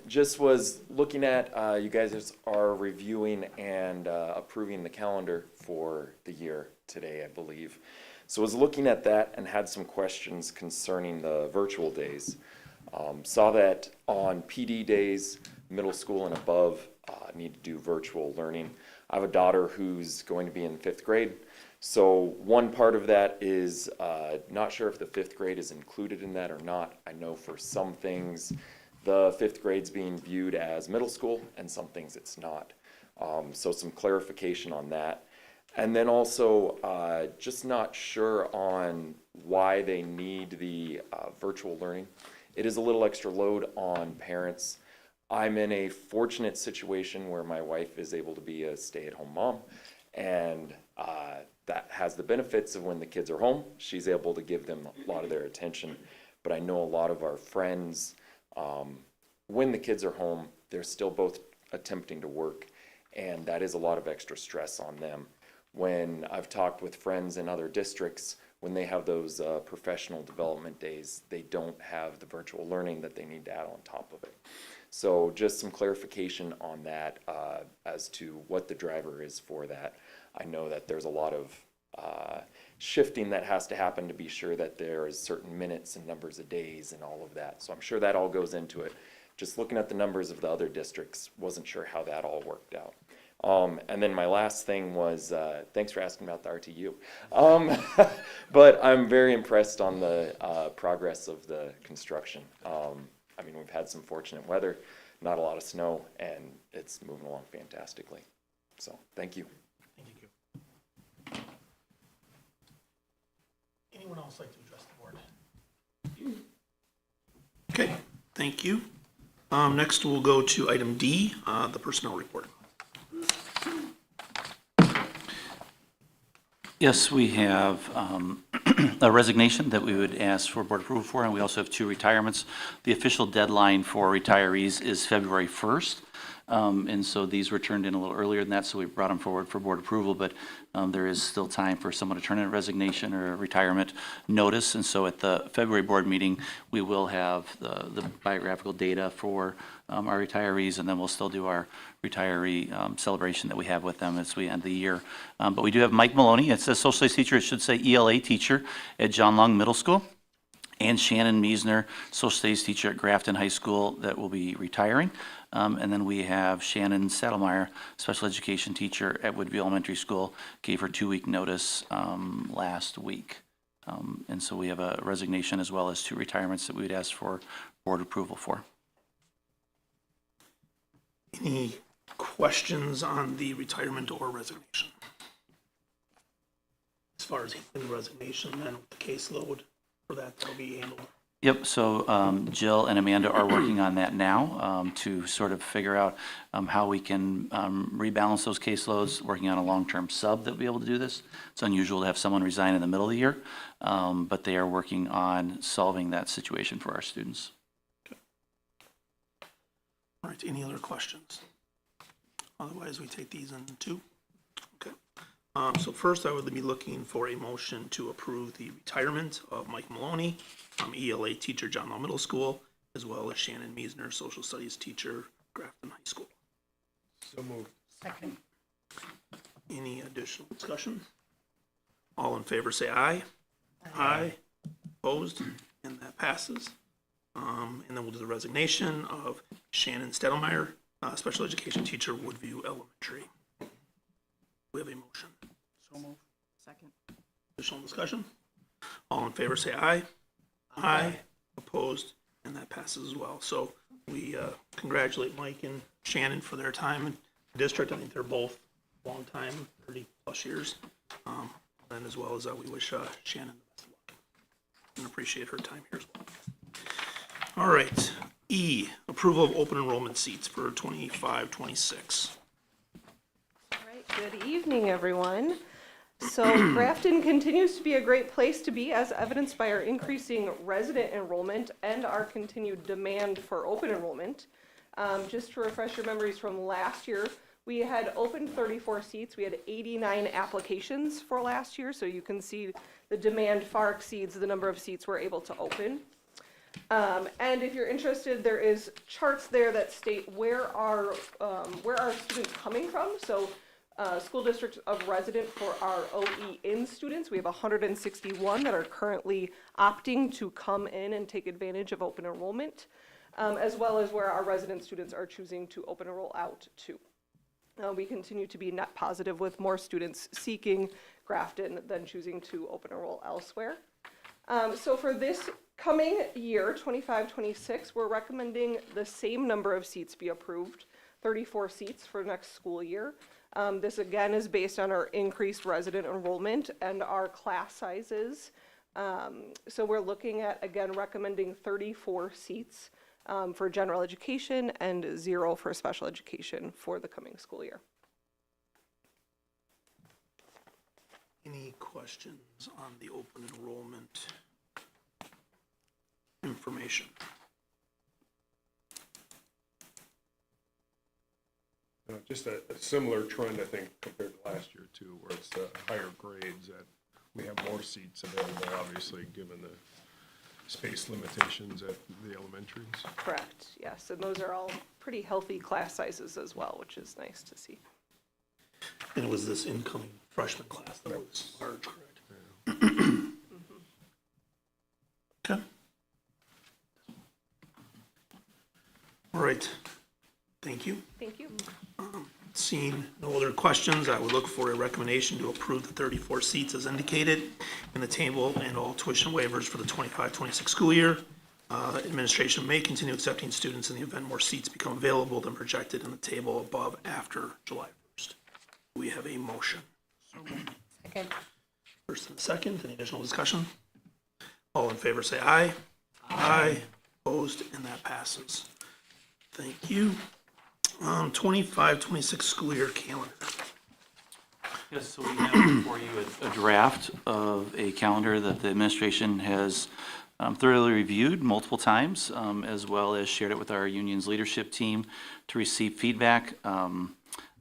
just was looking at, you guys are reviewing and approving the calendar for the year today, I believe. So I was looking at that and had some questions concerning the virtual days. Saw that on PD days, middle school and above need to do virtual learning. I have a daughter who's going to be in 5th grade. So one part of that is not sure if the 5th grade is included in that or not. I know for some things the 5th grade's being viewed as middle school, and some things it's not. So some clarification on that. And then also, just not sure on why they need the virtual learning. It is a little extra load on parents. I'm in a fortunate situation where my wife is able to be a stay-at-home mom, and that has the benefits of when the kids are home, she's able to give them a lot of their attention. But I know a lot of our friends, when the kids are home, they're still both attempting to work, and that is a lot of extra stress on them. When I've talked with friends in other districts, when they have those professional development days, they don't have the virtual learning that they need to add on top of it. So just some clarification on that as to what the driver is for that. I know that there's a lot of shifting that has to happen to be sure that there is certain minutes and numbers of days and all of that. So I'm sure that all goes into it. Just looking at the numbers of the other districts, wasn't sure how that all worked out. And then my last thing was, thanks for asking about the RTU. But I'm very impressed on the progress of the construction. I mean, we've had some fortunate weather, not a lot of snow, and it's moving along fantastically. So, thank you. Thank you. Anyone else like to address the board? Okay, thank you. Next, we'll go to item D, the personnel report. Yes, we have a resignation that we would ask for board approval for, and we also have 2 retirements. The official deadline for retirees is February 1st, and so these were turned in a little earlier than that, so we brought them forward for board approval, but there is still time for someone to turn in a resignation or a retirement notice, and so at the February board meeting, we will have the biographical data for our retirees, and then we'll still do our retiree celebration that we have with them as we end the year. But we do have Mike Maloney. It says social studies teacher. It should say ELA teacher at John Long Middle School. And Shannon Meisner, social studies teacher at Grafton High School, that will be retiring. And then we have Shannon Saddlemeyer, special education teacher at Woodview Elementary School, gave her 2-week notice last week. And so we have a resignation as well as 2 retirements that we would ask for board approval for. Any questions on the retirement or resignation? As far as the resignation, then with the caseload for that'll be handled. Yep, so Jill and Amanda are working on that now to sort of figure out how we can rebalance those caseloads, working on a long-term sub that will be able to do this. It's unusual to have someone resign in the middle of the year, but they are working on solving that situation for our students. All right, any other questions? Otherwise, we take these in 2. Okay. So first, I would be looking for a motion to approve the retirement of Mike Maloney, ELA teacher, John Long Middle School, as well as Shannon Meisner, social studies teacher, Grafton High School. So moved. Second. Any additional discussion? All in favor, say aye. Aye. Opposed? And that passes. And then we'll do the resignation of Shannon Stedelmeyer, special education teacher, Woodview Elementary. We have a motion. So moved. Second. Additional discussion? All in favor, say aye. Aye. Opposed? And that passes as well. So we congratulate Mike and Shannon for their time in the district. I think they're both long time, 30+ years. And as well as we wish Shannon the best of luck and appreciate her time here as well. All right, E, approval of open enrollment seats for 25-26. All right, good evening, everyone. So Grafton continues to be a great place to be, as evidenced by our increasing resident enrollment and our continued demand for open enrollment. Just to refresh your memories from last year, we had opened 34 seats. We had 89 applications for last year, so you can see the demand far exceeds the number of seats we're able to open. And if you're interested, there is charts there that state where are students coming from. So school districts of resident for our OE-in students, we have 161 that are currently opting to come in and take advantage of open enrollment, as well as where our resident students are choosing to open enroll out to. We continue to be net positive with more students seeking Grafton than choosing to open enroll elsewhere. So for this coming year, 25-26, we're recommending the same number of seats be approved, 34 seats for next school year. This again is based on our increased resident enrollment and our class sizes. So we're looking at, again, recommending 34 seats for general education and 0 for special education for the coming school year. Any questions on the open enrollment information? Just a similar trend, I think, compared to last year too, where it's the higher grades that we have more seats available, obviously, given the space limitations at the elementaries. Correct, yes, and those are all pretty healthy class sizes as well, which is nice to see. And it was this incoming freshman class that was large, correct? Okay. All right, thank you. Thank you. Seeing no other questions, I would look for a recommendation to approve the 34 seats as indicated in the table and all tuition waivers for the 25-26 school year. Administration may continue accepting students in the event more seats become available than projected in the table above after July 1st. We have a motion. Second. First and second, any additional discussion? All in favor say aye. Aye. Opposed, and that passes. Thank you. 25-26 school year calendar. Yes, so we have before you a draft of a calendar that the administration has thoroughly reviewed multiple times, as well as shared it with our union's leadership team to receive feedback.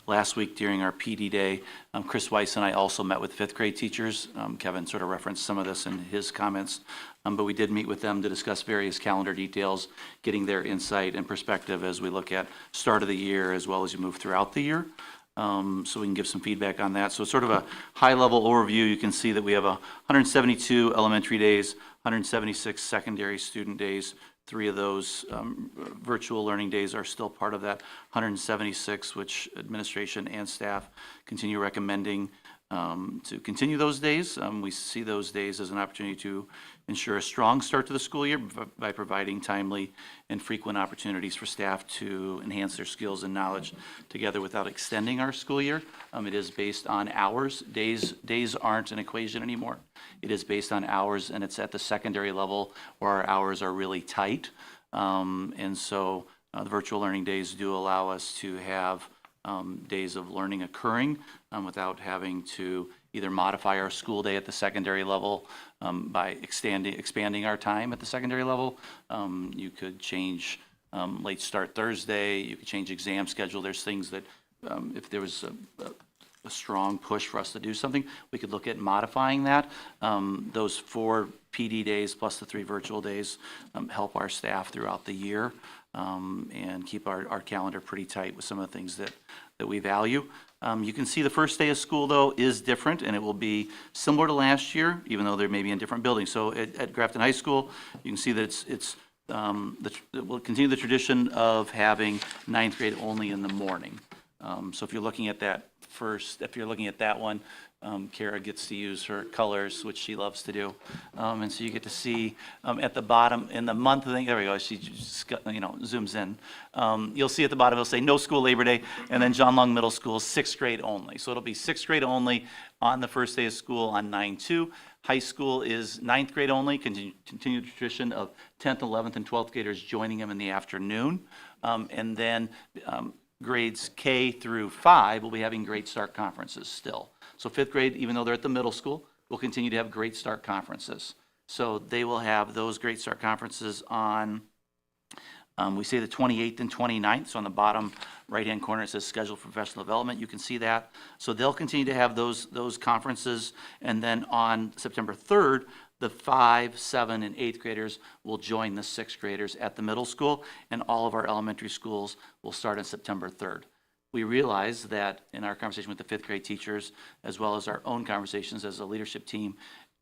Last week during our PD day, Chris Weiss and I also met with fifth grade teachers. Kevin sort of referenced some of this in his comments, but we did meet with them to discuss various calendar details, getting their insight and perspective as we look at start of the year as well as you move throughout the year. So we can give some feedback on that. So it's sort of a high-level overview. You can see that we have 172 elementary days, 176 secondary student days. 3 of those virtual learning days are still part of that 176, which administration and staff continue recommending to continue those days. We see those days as an opportunity to ensure a strong start to the school year by providing timely and frequent opportunities for staff to enhance their skills and knowledge together without extending our school year. It is based on hours. Days aren't an equation anymore. It is based on hours, and it's at the secondary level where our hours are really tight. And so the virtual learning days do allow us to have days of learning occurring without having to either modify our school day at the secondary level by expanding our time at the secondary level. You could change late start Thursday. You could change exam schedule. There's things that if there was a strong push for us to do something, we could look at modifying that. Those 4 PD days plus the 3 virtual days help our staff throughout the year and keep our calendar pretty tight with some of the things that we value. You can see the first day of school, though, is different, and it will be similar to last year, even though they may be in different buildings. So at Grafton High School, you can see that we'll continue the tradition of having 9th grade only in the morning. So if you're looking at that one, Kara gets to use her colors, which she loves to do. And so you get to see at the bottom in the month of the, there we go, she just zooms in. You'll see at the bottom, it'll say no school Labor Day, and then John Long Middle School, 6th grade only. So it'll be 6th grade only on the first day of school on 9/2. High school is 9th grade only, continue the tradition of 10th, 11th, and 12th graders joining them in the afternoon. And then grades K through 5 will be having Great Start conferences still. So 5th grade, even though they're at the middle school, will continue to have Great Start conferences. So they will have those Great Start conferences on, we say the 28th and 29th. So on the bottom right-hand corner, it says schedule for professional development. You can see that. So they'll continue to have those conferences. And then on September 3rd, the 5, 7, and 8th graders will join the 6th graders at the middle school, and all of our elementary schools will start on September 3rd. We realize that in our conversation with the 5th grade teachers, as well as our own conversations as a leadership team,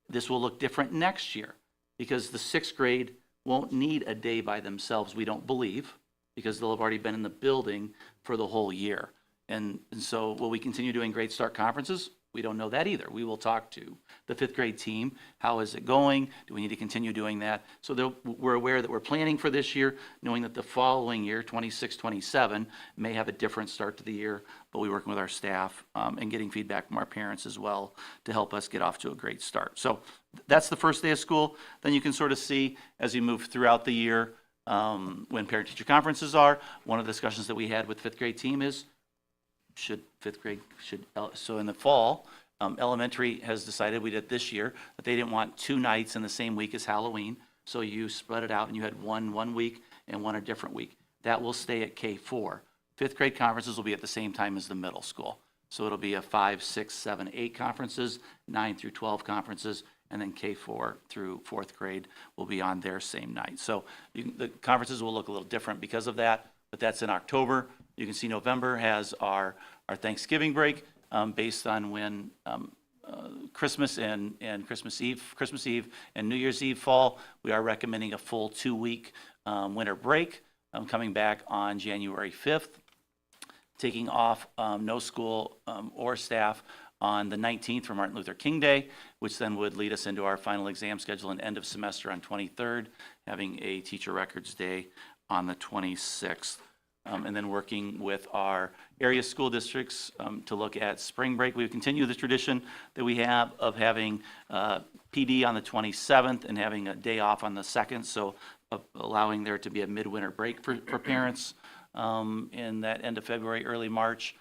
this will look different next year because the 6th grade won't need a day by themselves, we don't believe, because they'll have already been in the building for the whole year. And so will we continue doing Great Start conferences? We don't know that either. We will talk to the fifth grade team. How is it going? Do we need to continue doing that? So we're aware that we're planning for this year, knowing that the following year, 26, 27, may have a different start to the year, but we're working with our staff and getting feedback from our parents as well to help us get off to a great start. So that's the first day of school. Then you can sort of see as you move throughout the year when parent-teacher conferences are. One of the discussions that we had with the fifth grade team is, so in the fall, elementary has decided, we did this year, that they didn't want 2 nights in the same week as Halloween. So you spread it out and you had one week and one a different week. That will stay at K4. Fifth grade conferences will be at the same time as the middle school. So it'll be a 5, 6, 7, 8 conferences, 9 through 12 conferences, and then K4 through 4th grade will be on their same night. So the conferences will look a little different because of that, but that's in October. You can see November has our Thanksgiving break based on when Christmas and Christmas Eve and New Year's Eve fall. We are recommending a full 2-week winter break, coming back on January 5th, taking off no school or staff on the 19th for Martin Luther King Day, which then would lead us into our final exam schedule and end of semester on 23rd, having a teacher records day on the 26th. And then working with our area school districts to look at spring break. We continue the tradition that we have of having PD on the 27th and having a day off on the 2nd, so allowing there to be a midwinter break for parents in that end of February, early March.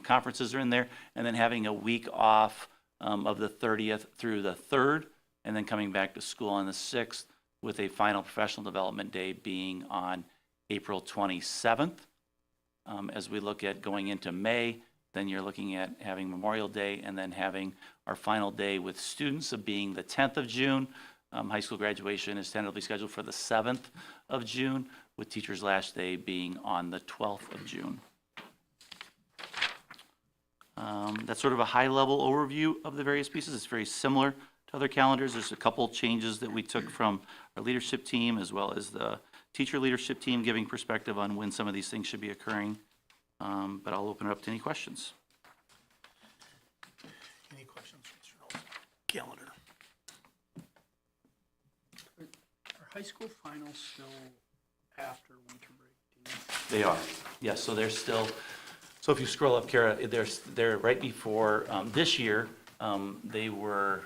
Conferences are in there, and then having a week off of the 30th through the 3rd, and then coming back to school on the 6th with a final professional development day being on April 27th. As we look at going into May, then you're looking at having Memorial Day and then having our final day with students of being the 10th of June. High school graduation is tentatively scheduled for the 7th of June, with teachers' last day being on the 12th of June. That's sort of a high-level overview of the various pieces. It's very similar to other calendars. There's a couple changes that we took from our leadership team as well as the teacher leadership team, giving perspective on when some of these things should be occurring. But I'll open it up to any questions. Any questions, Mr. Knowles? Calendar. Are high school finals still after winter break? They are, yes, so they're still, so if you scroll up, Kara, they're right before, this year, they were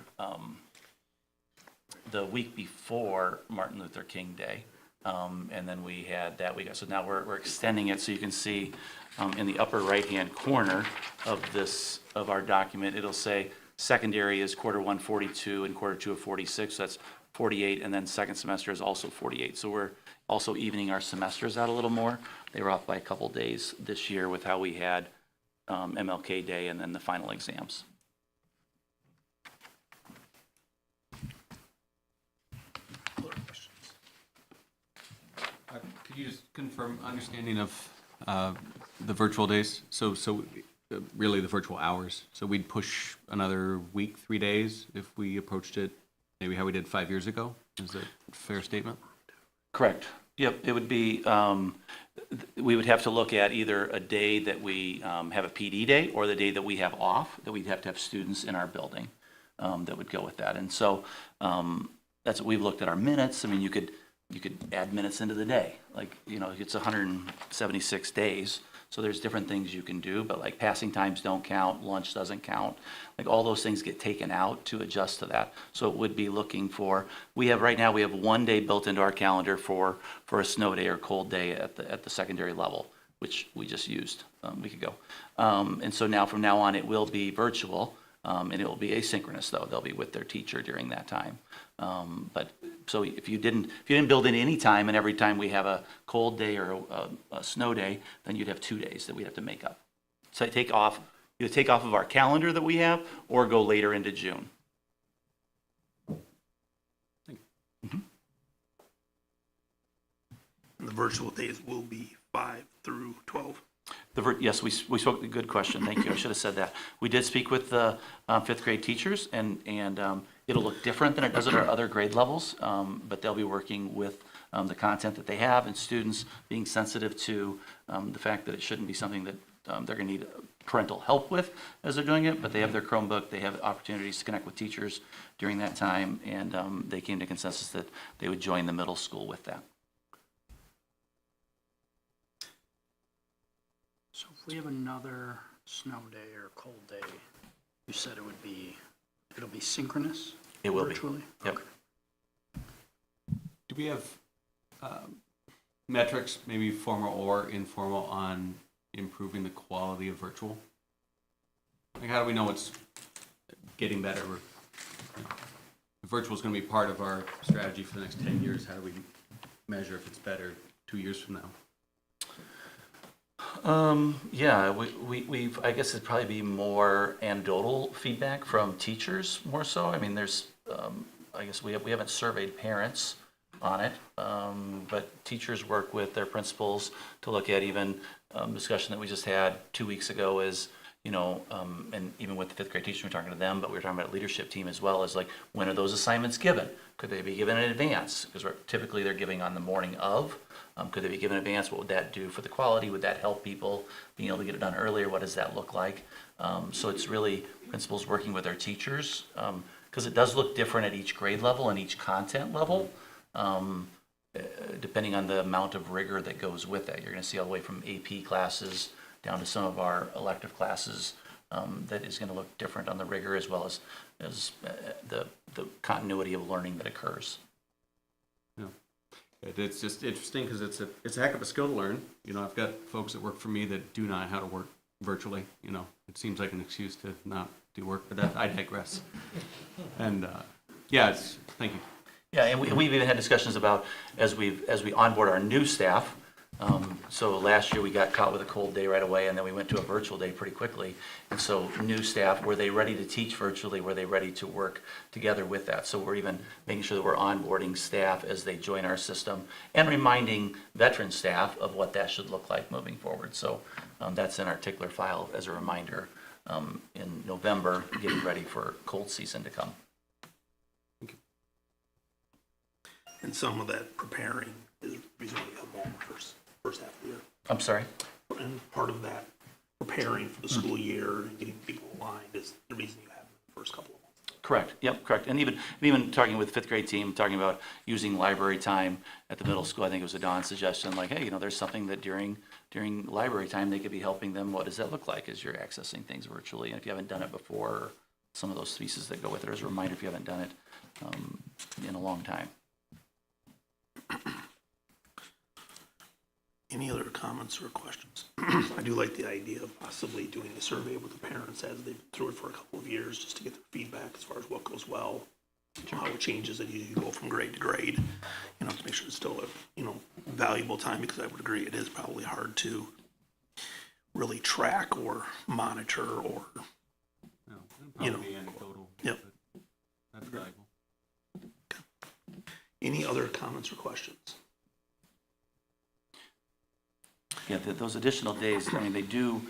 the week before Martin Luther King Day. And then we had that week, so now we're extending it, so you can see in the upper right-hand corner of our document, it'll say secondary is Q1 42 and Q2 of 46, so that's 48, and then second semester is also 48. So we're also evening our semesters out a little more. They were off by a couple days this year with how we had MLK Day and then the final exams. Could you just confirm understanding of the virtual days? So really the virtual hours. So we'd push another week, 3 days if we approached it maybe how we did 5 years ago? Is that a fair statement? Correct. Yep, it would be, we would have to look at either a day that we have a PD day or the day that we have off, that we'd have to have students in our building that would go with that. And so that's what we've looked at our minutes. I mean, you could add minutes into the day. Like, you know, it's 176 days. So there's different things you can do, but like passing times don't count, lunch doesn't count. Like all those things get taken out to adjust to that. So it would be looking for, right now we have 1 day built into our calendar for a snow day or cold day at the secondary level, which we just used a week ago. And so now from now on it will be virtual, and it will be asynchronous though. They'll be with their teacher during that time. But so if you didn't build in any time, and every time we have a cold day or a snow day, then you'd have 2 days that we'd have to make up. So either take off of our calendar that we have, or go later into June. The virtual days will be 5 through 12. Yes, we spoke, good question, thank you, I should have said that. We did speak with the 5th grade teachers, and it'll look different than it does at our other grade levels, but they'll be working with the content that they have, and students being sensitive to the fact that it shouldn't be something that they're going to need parental help with as they're doing it, but they have their Chromebook, they have opportunities to connect with teachers during that time, and they came to consensus that they would join the middle school with that. So if we have another snow day or cold day, you said it'll be synchronous? It will be. Virtually? Yep. Okay. Do we have metrics, maybe formal or informal, on improving the quality of virtual? Like, how do we know it's getting better? Or, if virtual is going to be part of our strategy for the next 10 years, how do we measure if it's better 2 years from now? Yeah, we've, I guess it'd probably be more anecdotal feedback from teachers more so. I mean, there's, I guess we haven't surveyed parents on it, but teachers work with their principals to look at even discussion that we just had 2 weeks ago is, and even with the fifth grade teacher, we're talking to them, but we were talking about leadership team as well, as like, when are those assignments given? Could they be given in advance? Because typically they're giving on the morning of. Could they be given in advance? What would that do for the quality? Would that help people being able to get it done earlier? What does that look like? So it's really principals working with their teachers, because it does look different at each grade level and each content level, depending on the amount of rigor that goes with that. You're going to see all the way from AP classes down to some of our elective classes that is going to look different on the rigor as well as the continuity of learning that occurs. Yeah. It's just interesting because it's a heck of a skill to learn. I've got folks that work for me that do not know how to work virtually. It seems like an excuse to not do work, but I digress. And thank you. Yeah, and we've even had discussions about as we onboard our new staff. So last year we got caught with a cold day right away, and then we went to a virtual day pretty quickly. And so new staff, were they ready to teach virtually? Were they ready to work together with that? So we're even making sure that we're onboarding staff as they join our system and reminding veteran staff of what that should look like moving forward. So that's in our tickler file as a reminder in November, getting ready for cold season to come. And some of that preparing is reasonably come home first half of the year. I'm sorry? And part of that preparing for the school year and getting people aligned is the reason you have the first couple of months. Correct. Yep, correct. And even talking with the fifth grade team, talking about using library time at the middle school, I think it was a Dawn suggestion, like, hey, there's something that during library time they could be helping them. What does that look like as you're accessing things virtually? And if you haven't done it before, or some of those pieces that go with it as a reminder if you haven't done it in a long time. Any other comments or questions? I do like the idea of possibly doing a survey with the parents as they've been through it for a couple of years, just to get their feedback as far as what goes well, how it changes as you go from grade to grade, to make sure it's still a, valuable time, because I would agree it is probably hard to really track or monitor or, Probably anecdotal. Yep. But that's valuable. Any other comments or questions? Yeah, those additional days, I mean, they do,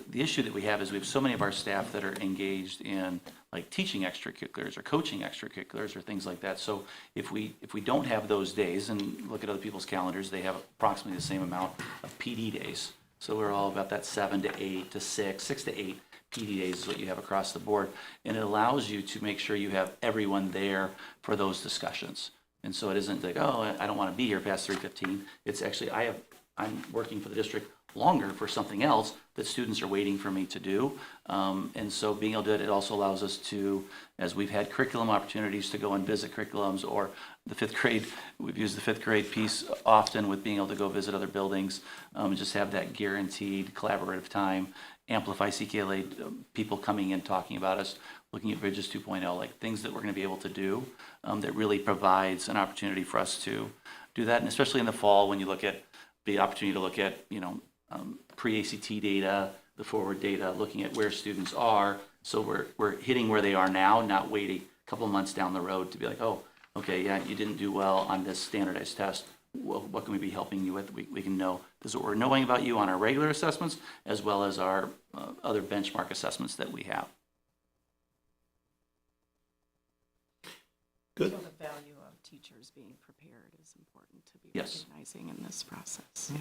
the issue that we have is we have so many of our staff that are engaged in like teaching extracurriculars or coaching extracurriculars or things like that. So if we don't have those days, and look at other people's calendars, they have approximately the same amount of PD days. So we're all about that 7 to 8 to 6 to 8 PD days is what you have across the board. And it allows you to make sure you have everyone there for those discussions. And so it isn't like, oh, I don't want to be here past 3:15. It's actually, I'm working for the district longer for something else that students are waiting for me to do. And so being able to do it also allows us to, as we've had curriculum opportunities to go and visit curriculums, or the fifth grade, we've used the fifth grade piece often with being able to go visit other buildings, and just have that guaranteed collaborative time. Amplify CKLA, people coming in talking about us, looking at Bridges 2.0, like things that we're going to be able to do that really provides an opportunity for us to do that. And especially in the fall, when you look at the opportunity to look at, pre-ACT data, the forward data, looking at where students are. So we're hitting where they are now, not waiting a couple months down the road to be like, oh, okay, yeah, you didn't do well on this standardized test. Well, what can we be helping you with? We can know, this is what we're knowing about you on our regular assessments, as well as our other benchmark assessments that we have. Good. So the value of teachers being prepared is important to be Yes. recognizing in this process.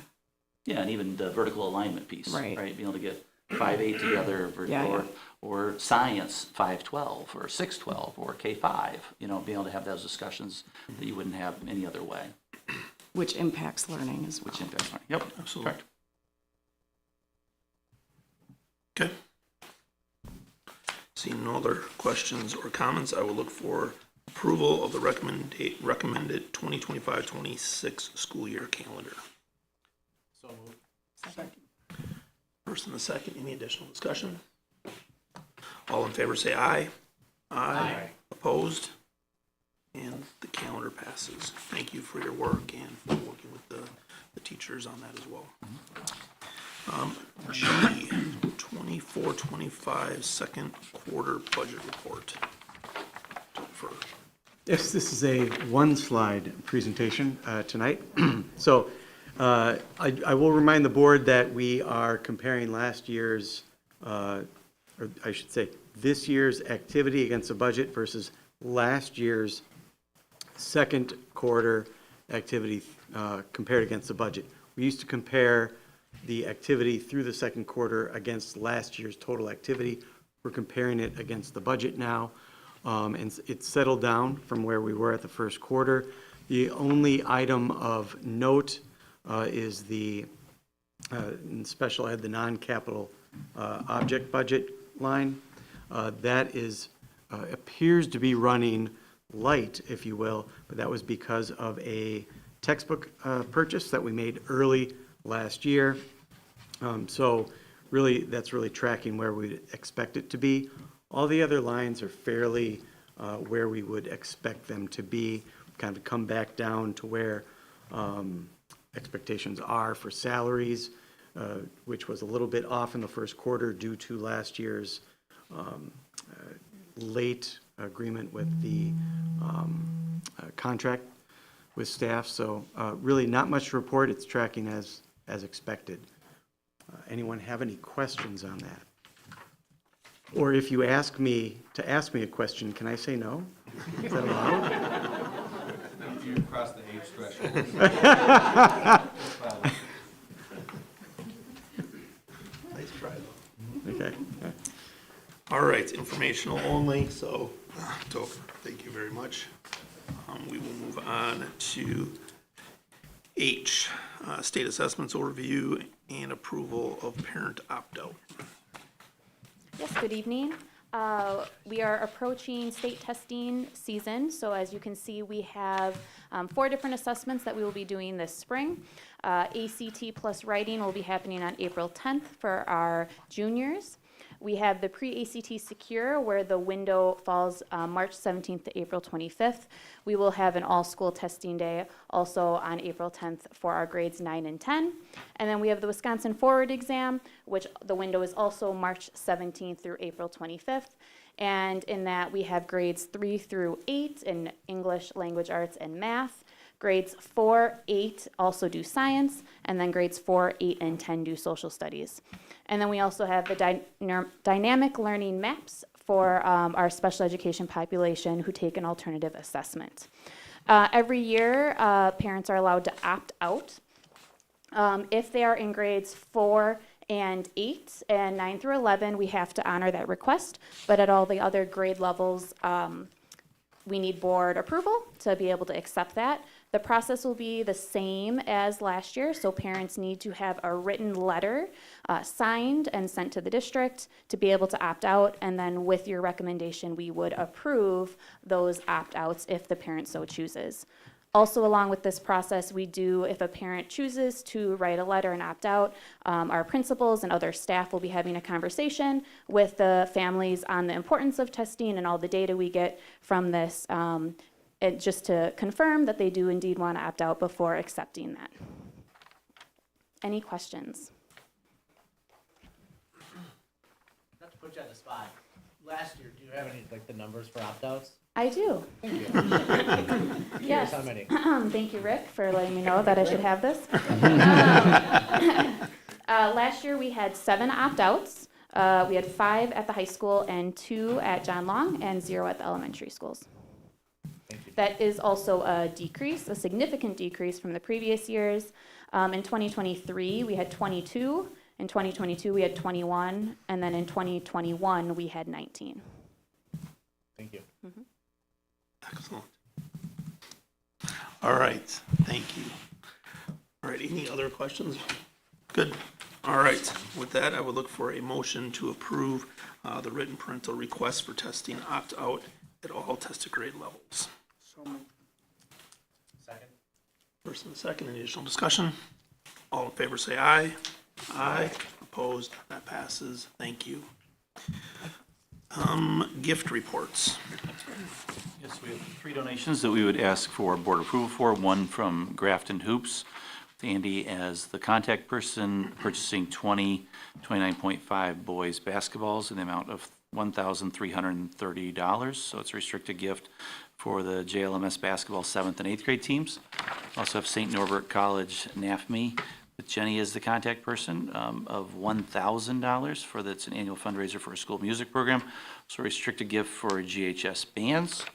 Yeah, and even the vertical alignment piece, Right. Being able to get 5-8 together, Yeah. or science 5-12, or 6-12, or K-5, being able to have those discussions that you wouldn't have any other way, Which impacts learning as well. which impacts learning. Yep, Absolutely. correct. Okay. Seeing no other questions or comments, I will look for approval of the recommended 2025-26 school year calendar. So moved. Second. First and the second, any additional discussion? All in favor say aye. Aye. Opposed? And the calendar passes. Thank you for your work and for working with the teachers on that as well. G, 24-25 second quarter budget report. Jennifer. Yes, this is a one-slide presentation tonight. So I will remind the board that we are comparing last year's, or I should say, this year's activity against the budget versus last year's second quarter activity compared against the budget. We used to compare the activity through the second quarter against last year's total activity. We're comparing it against the budget now. And it's settled down from where we were at the first quarter. The only item of note is in special ed, the non-capital object budget line. That appears to be running light, if you will, but that was because of a textbook purchase that we made early last year. So really, that's really tracking where we'd expect it to be. All the other lines are fairly where we would expect them to be, kind of come back down to where expectations are for salaries, which was a little bit off in the first quarter due to last year's late agreement with the contract with staff. So really not much to report. It's tracking as expected. Anyone have any questions on that? Or if you ask me to ask me a question, can I say no? Is that allowed? You cross the age threshold. Nice try, though. Okay. All right, informational only, so thank you very much. We will move on to H, state assessments overview and approval of parent opt-out. Yes, good evening. We are approaching state testing season, so as you can see, we have 4 different assessments that we will be doing this spring. ACT plus writing will be happening on April 10th for our juniors. We have the pre-ACT secure, where the window falls March 17th to April 25th. We will have an all-school testing day also on April 10th for our grades 9 and 10. And then we have the Wisconsin Forward exam, which the window is also March 17th through April 25th. And in that, we have grades 3 through 8 in English, language arts, and math. Grades 4, 8 also do science, and then grades 4, 8, and 10 do social studies. And then we also have the dynamic learning maps for our special education population who take an alternative assessment. Every year, parents are allowed to opt out. If they are in grades 4 and 8 and 9 through 11, we have to honor that request, but at all the other grade levels, we need board approval to be able to accept that. The process will be the same as last year, so parents need to have a written letter signed and sent to the district to be able to opt out, and then with your recommendation, we would approve those opt-outs if the parent so chooses. Also, along with this process, we do, if a parent chooses to write a letter and opt out, our principals and other staff will be having a conversation with the families on the importance of testing and all the data we get from this, and just to confirm that they do indeed want to opt out before accepting that. Any questions? Not to put you on the spot, last year, do you have any, like, the numbers for opt-outs? I do. Thank you. Yes. How many? Thank you, Rick, for letting me know that I should have this. Last year, we had 7 opt-outs. We had 5 at the high school and 2 at John Long and 0 at the elementary schools. That is also a decrease, a significant decrease from the previous years. In 2023, we had 22. In 2022, we had 21, and then in 2021, we had 19. Thank you. Excellent. All right, thank you. All right, any other questions? Good. All right, with that, I would look for a motion to approve the written parental request for testing opt-out at all tested grade levels. Second. First and second, any additional discussion? All in favor say aye. Aye. Opposed? That passes. Thank you. Gift reports. Yes, we have 3 donations that we would ask for board approval for. One from Grafton Hoops, with Andy as the contact person, purchasing 29.5 boys basketballs in the amount of $1,330. So it's a restricted gift for the JLMS basketball 7th and 8th grade teams. Also have St. Norbert College NAFME, with Jenny as the contact person, of $1,000 for that's an annual fundraiser for a school music program. So a restricted gift for GHS bands.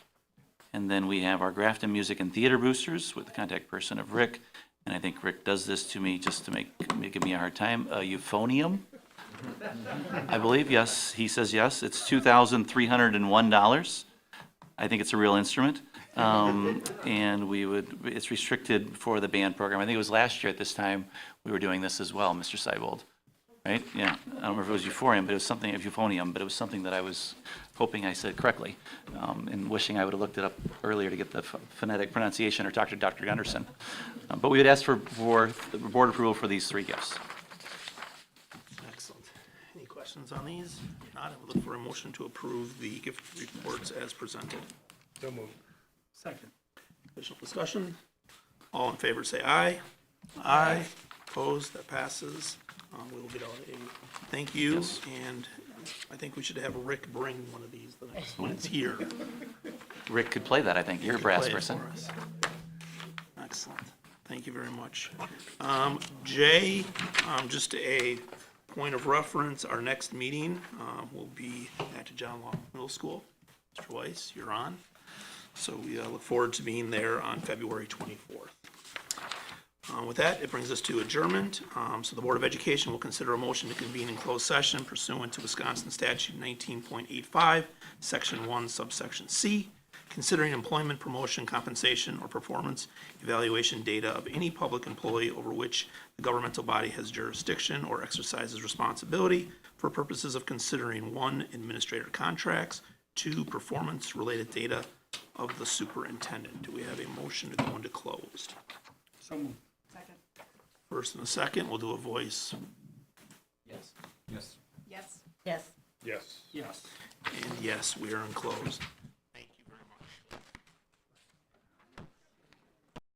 And then we have our Grafton Music and Theater Boosters with the contact person of Rick. And I think Rick does this to me just to give me a hard time. A euphonium, I believe. Yes, he says yes. It's $2,301. I think it's a real instrument. And it's restricted for the band program. I think it was last year at this time we were doing this as well, Mr. Seibold. Right? Yeah. I don't remember if it was euphonium, but it was something of euphonium, but it was something that I was hoping I said correctly, and wishing I would have looked it up earlier to get the phonetic pronunciation or talk to Dr. Gunderson. But we would ask for board approval for these 3 gifts. Excellent. Any questions on these? If not, I would look for a motion to approve the gift reports as presented. So moved. Second. Additional discussion? All in favor say aye. Aye. Opposed? That passes. We will get out a thank you, and I think we should have Rick bring one of these the next when it's here. Rick could play that, I think. You're a brass Play it person. for us. Excellent. Thank you very much. Jay, just a point of reference, our next meeting will be at John Law Middle School. Mr. Weiss, you're on. So we look forward to being there on February 24th. With that, it brings us to adjournment. So the Board of Education will consider a motion to convene in closed session pursuant to Wisconsin Statute 19.85, Section 1, subsection C, considering employment, promotion, compensation, or performance evaluation data of any public employee over which the governmental body has jurisdiction or exercises responsibility for purposes of considering 1, administrator contracts, 2, performance-related data of the superintendent. Do we have a motion to go into closed? So moved. First and a second, we'll do a voice. Yes. Yes. Yes. Yes. Yes. Yes. And yes, we are enclosed.